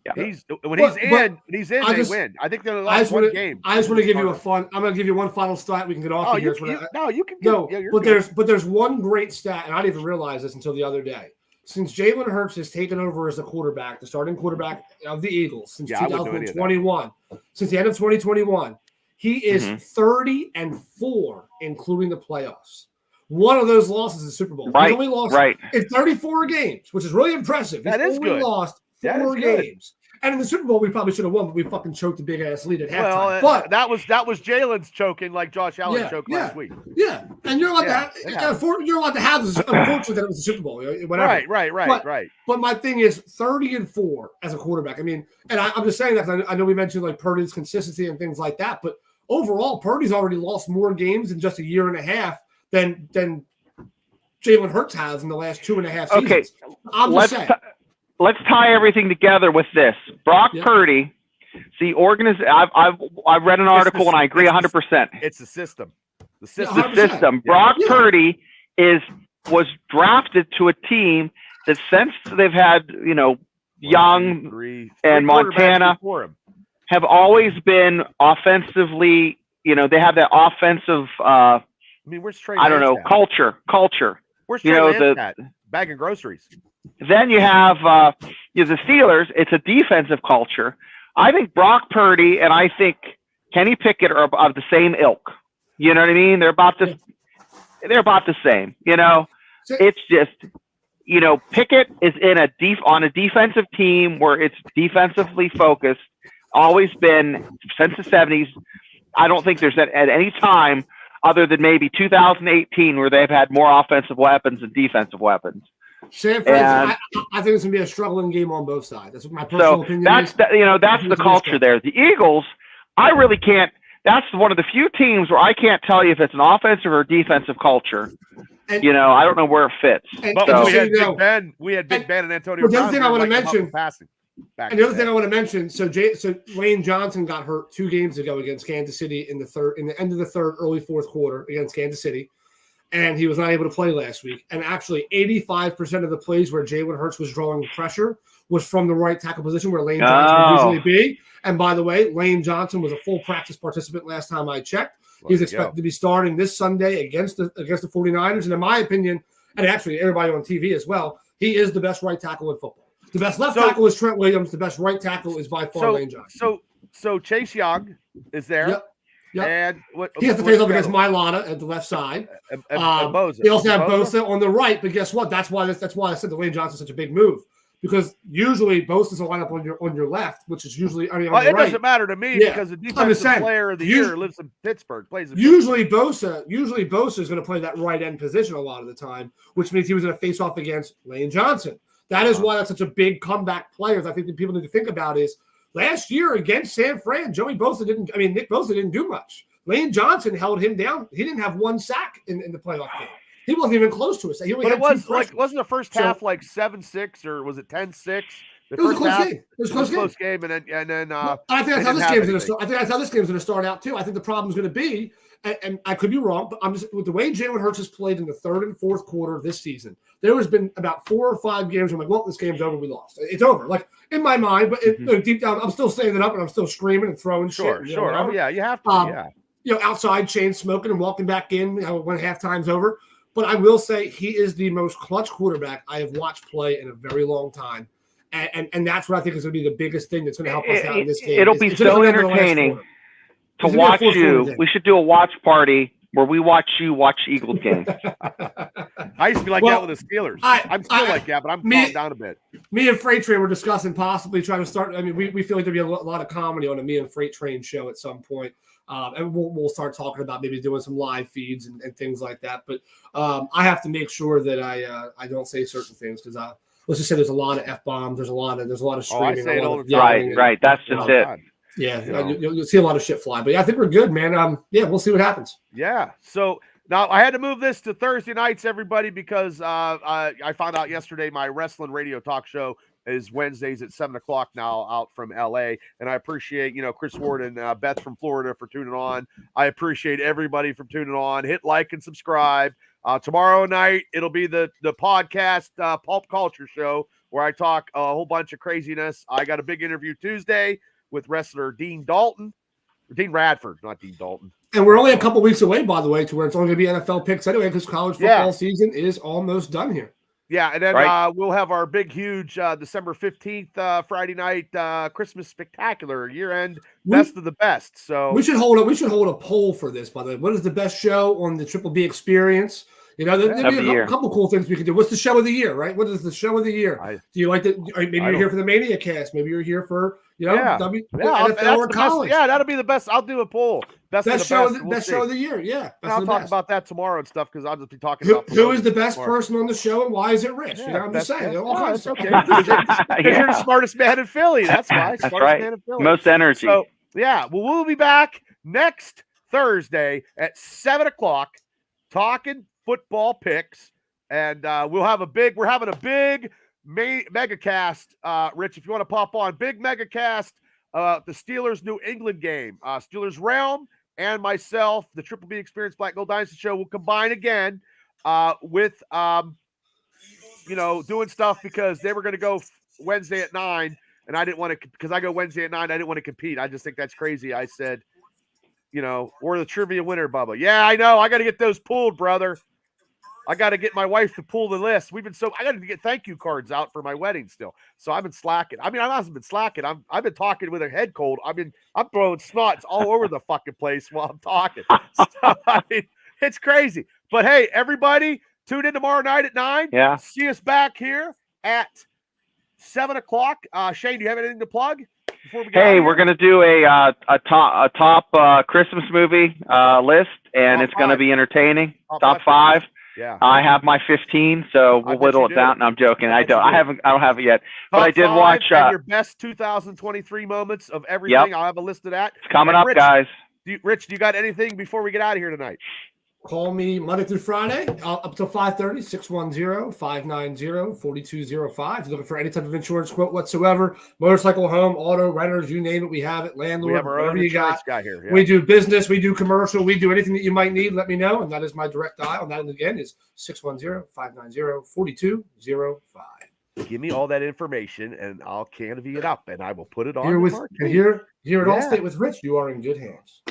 Yeah. When he's in, they win. I think they're the last one game. I just want to give you I'm going to give you one final stat. We can get off here. You can. But there's one great stat, and I didn't even realize this until the other day. Since Jalen Hurts has taken over as the quarterback, the starting quarterback of the Eagles since 2021, since the end of 2021, he is 30-4, including the playoffs. One of those losses is the Super Bowl. He's only lost in 34 games, which is really impressive. He's only lost 4 games. And in the Super Bowl, we probably should have won, but we fucking choked a big ass lead at halftime. But that was Jalen's choking like Josh Allen choked last week. Yeah, and you're allowed to have this. Unfortunately, that it was the Super Bowl. Whatever. Right. But my thing is 30-4 as a quarterback. I mean, and I'm just saying that because I know we mentioned like Purdy's consistency and things like that, but overall, Purdy's already lost more games in just a year and a half than Jalen Hurts has in the last 2.5 seasons. Okay, I'm just saying. Let's tie everything together with this. Brock Purdy, I've read an article and I agree 100%. It's the system. The system. Brock Purdy was drafted to a team that since they've had, Young and Montana have always been offensively, they have that offensive where's Trey Lance culture. Where's Trey Lance at? Bagging groceries. Then you have the Steelers. It's a defensive culture. I think Brock Purdy and I think Kenny Pickett are of the same ilk. You know what I mean? They're about the same. It's just Pickett is on a defensive team where it's defensively focused. Always been since the 70s. I don't think there's at any time other than maybe 2018 where they've had more offensive weapons than defensive weapons. San Francisco, I think it's going to be a struggling game on both sides. That's my personal opinion. That's the culture there. The Eagles, I really can't. That's one of the few teams where I can't tell you if it's an offensive or defensive culture. I don't know where it fits. But we had Big Ben and Antonio Brown. The other thing I want to mention, and the other thing I want to mention, so Lane Johnson got hurt 2 games ago against Kansas City in the end of the third, early fourth quarter against Kansas City. And he was not able to play last week. And actually, 85% of the plays where Jalen Hurts was drawing pressure was from the right tackle position where Lane Johnson would usually be. And by the way, Lane Johnson was a full practice participant last time I checked. He's expected to be starting this Sunday against the 49ers. And in my opinion, and actually everybody on TV as well, he is the best right tackle in football. The best left tackle is Trent Williams. The best right tackle is by far Lane Johnson. So Chase Young is there. Yep. And he has to face off against Mailata at the left side. And Bosa. He also have Bosa on the right, but guess what? That's why I said the Lane Johnson's such a big move, because usually Bosa's a lineup on your left, which is usually on your right. Doesn't matter to me because the defensive player of the year lives in Pittsburgh. Usually Bosa is going to play that right end position a lot of the time, which means he was going to face off against Lane Johnson. That is why that's such a big comeback player. I think that people need to think about is last year against San Fran, Nick Bosa didn't do much. Lane Johnson held him down. He didn't have 1 sack in the playoff game. He wasn't even close to us. Wasn't the first half like 7-6 or was it 10-6? It was a close game. It was a close game, and then I think that's how this game's going to start. I think that's how this game's going to start out too. I think the problem's going to be, and I could be wrong, but I'm just with the way Jalen Hurts has played in the third and fourth quarter of this season. There has been about 4 or 5 games where I'm like, well, this game's over. We lost. It's over. Like in my mind, but deep down, I'm still standing up and I'm still screaming and throwing shit. Sure. Oh, yeah, you have to. Outside chain smoking and walking back in when halftime's over. But I will say he is the most clutch quarterback I have watched play in a very long time. And that's what I think is going to be the biggest thing that's going to help us out in this game. It'll be so entertaining to watch you. We should do a watch party where we watch you watch Eagles games. I used to be like that with the Steelers. I'm still like that, but I'm calmed down a bit. Me and Freight Train were discussing possibly trying to start. I mean, we feel like there'll be a lot of comedy on a Me and Freight Train show at some point. And we'll start talking about maybe doing some live feeds and things like that. But I have to make sure that I don't say certain things because let's just say there's a lot of F-bombs. There's a lot of screaming. Right. That's just it. Yeah, you'll see a lot of shit fly. But I think we're good, man. We'll see what happens. Yeah. So Now, I had to move this to Thursday nights, everybody, because I found out yesterday my wrestling radio talk show is Wednesdays at 7 o'clock now out from L.A., and I appreciate, Chris Ward and Beth from Florida for tuning on. I appreciate everybody from tuning on. Hit like and subscribe. Tomorrow night, it'll be the podcast Pulp Culture Show where I talk a whole bunch of craziness. I got a big interview Tuesday with wrestler Dean Radford, not Dean Dalton. And we're only a couple weeks away, by the way, to where it's only going to be NFL picks anyway, because college football season is almost done here. Yeah, and then we'll have our big, huge December 15th Friday night Christmas spectacular year-end best of the best. So we should hold a poll for this. By the way, what is the best show on the Triple B Experience? There'd be a couple cool things we could do. What's the show of the year, right? What is the show of the year? Do you like the? Maybe you're here for the Mania Cast. Maybe you're here for NFL or college. Yeah, that'll be the best. I'll do a poll. Best show of the year. Yeah, I'll talk about that tomorrow and stuff because I'll just be talking about who is the best person on the show and why is it Rich? I'm just saying. It's okay. Because you're the smartest man in Philly. That's why. That's right. Man in Philly. Most energy. So we'll be back next Thursday at 7 o'clock talking football picks, and we're having a big mega cast. Rich, if you want to pop on, big mega cast, the Steelers New England game, Steelers Realm, and myself, the Triple B Experience Black Gold Dynasty Show will combine again with doing stuff because they were going to go Wednesday at 9, and I didn't want to, because I go Wednesday at 9. I didn't want to compete. I just think that's crazy. I said, we're the trivia winner, Bubba. Yeah, I know. I got to get those pulled, brother. I got to get my wife to pull the list. I got to get thank you cards out for my wedding still. So I've been slacking. I mean, I haven't been slacking. I've been talking with a head cold. I'm throwing snots all over the fucking place while I'm talking. So, I mean, it's crazy. But hey, everybody, tune in tomorrow night at 9. Yeah. See us back here at 7 o'clock. Shane, do you have anything to plug? We're going to do a top Christmas movie list, and it's going to be entertaining. Top 5. Yeah, I have my 15, so we'll whittle it down. No, I'm joking. I don't have it yet. But I did watch your best 2023 moments of everything. I'll have a list of that. It's coming up, guys. Rich, do you got anything before we get out of here tonight? Call me Monday through Friday up till 5:30, 610-590-4205. If you're looking for any type of insurance quote whatsoever, motorcycle, home, auto, renters, you name it, we have it. Landlord, we have our own insurance guy here. Yeah. We do business, we do commercial, we do anything that you might need. Let me know, and that is my direct dial. And that again is 610-590-4205. Give me all that information, and I'll canvy it up, and I will put it on. Here at Allstate with Rich, you are in good hands.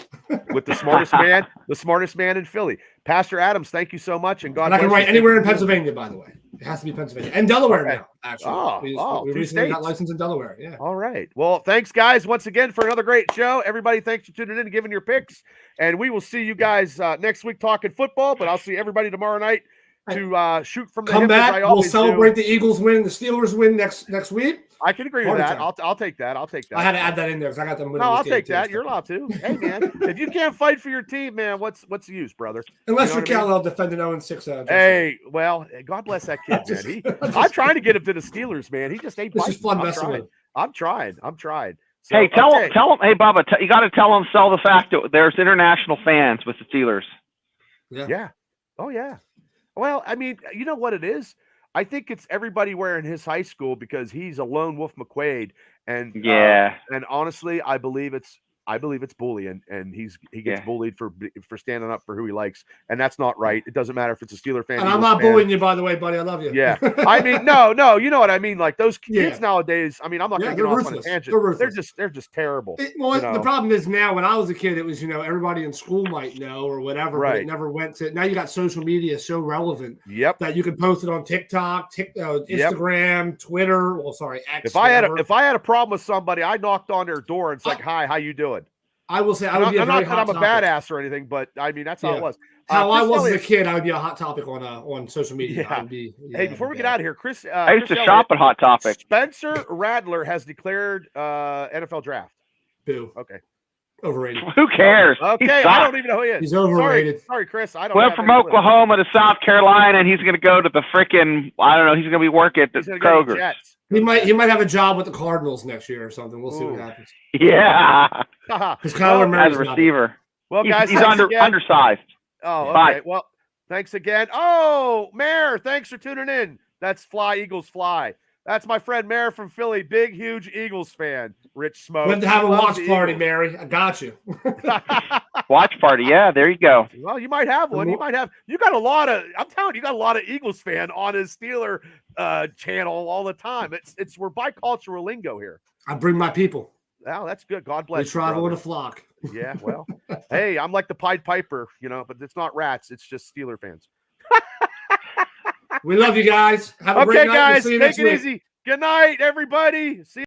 With the smartest man in Philly, Pastor Adams. Thank you so much, and God. And I can write anywhere in Pennsylvania, by the way. It has to be Pennsylvania and Delaware now. Actually, we recently got licensed in Delaware. Yeah. All right. Well, thanks, guys, once again for another great show. Everybody, thanks for tuning in and giving your picks, and we will see you guys next week talking football. But I'll see everybody tomorrow night to shoot from the come hip back. As I we'll celebrate the Eagles win, the Steelers win next week. I can agree with that. I'll take that. I had to add that in there because I got them. No, I'll take that. You're allowed to. Hey, man, if you can't fight for your team, man, what's the use, brother? Unless you're Cal, defending 0-6. Hey, well, God bless that kid, man. I'm trying to get him to the Steelers, man. He just ain't. This is fun messing with. I'm trying. So, hey, tell him. Hey, Bubba, you got to tell him sell the fact that there's international fans with the Steelers. Yeah. Oh yeah. Well, I mean, you know what it is? I think it's everybody wearing his high school because he's a lone wolf McQuaid, and and honestly, I believe it's bullying, and he gets bullied for standing up for who he likes, and that's not right. It doesn't matter if it's a Steeler fan. And I'm not bullying you, by the way, buddy. I love you. Yeah, I mean, no, you know what I mean. Like those kids nowadays. I mean, I'm not going to get off on a tangent. They're just terrible. The problem is now. When I was a kid, it was everybody in school might know or whatever, but it never went to. Now you got social media so relevant. Yep. That you can post it on TikTok, Instagram, Twitter. Well, sorry, X. If I had a problem with somebody, I knocked on their door and it's like, "Hi, how you doing?" I will say I'm not that I'm a badass or anything, but I mean that's how it was. How I was as a kid, I would be a hot topic on social media. Hey, before we get out of here, Chris, I used to shop at Hot Topic. Spencer Radler has declared NFL draft. Boo. Okay. Overrated. Who cares? Okay, I don't even know who he is. He's overrated. Sorry, Chris. I don't. Went from Oklahoma to South Carolina, and he's going to go to the freaking. I don't know. He's going to be working at the Kroger. He might have a job with the Cardinals next year or something. We'll see what happens. Yeah. Because Kyler Murray as a receiver. Well, guys, he's undersized. Oh, okay. Bye. Well, thanks again. Oh, Mayor, thanks for tuning in. That's Fly Eagles Fly. That's my friend Mayor from Philly, big, huge Eagles fan. Rich Smoke. We have to have a Loves watch the party, Eagles. Mary. I got you. Watch party. Yeah, there you go. Well, you might have one. You got a lot of, I'm telling you, you got a lot of Eagles fan on his Steeler channel all the time. We're bicultural lingo here. I bring my people. Oh, that's good. God bless. We travel you, in a flock. Yeah, well, hey, I'm like the Pied Piper, but it's not rats. It's just Steeler fans. We love you guys. Have a great night. Guys, we'll see you take next it week. easy. Good night, everybody. See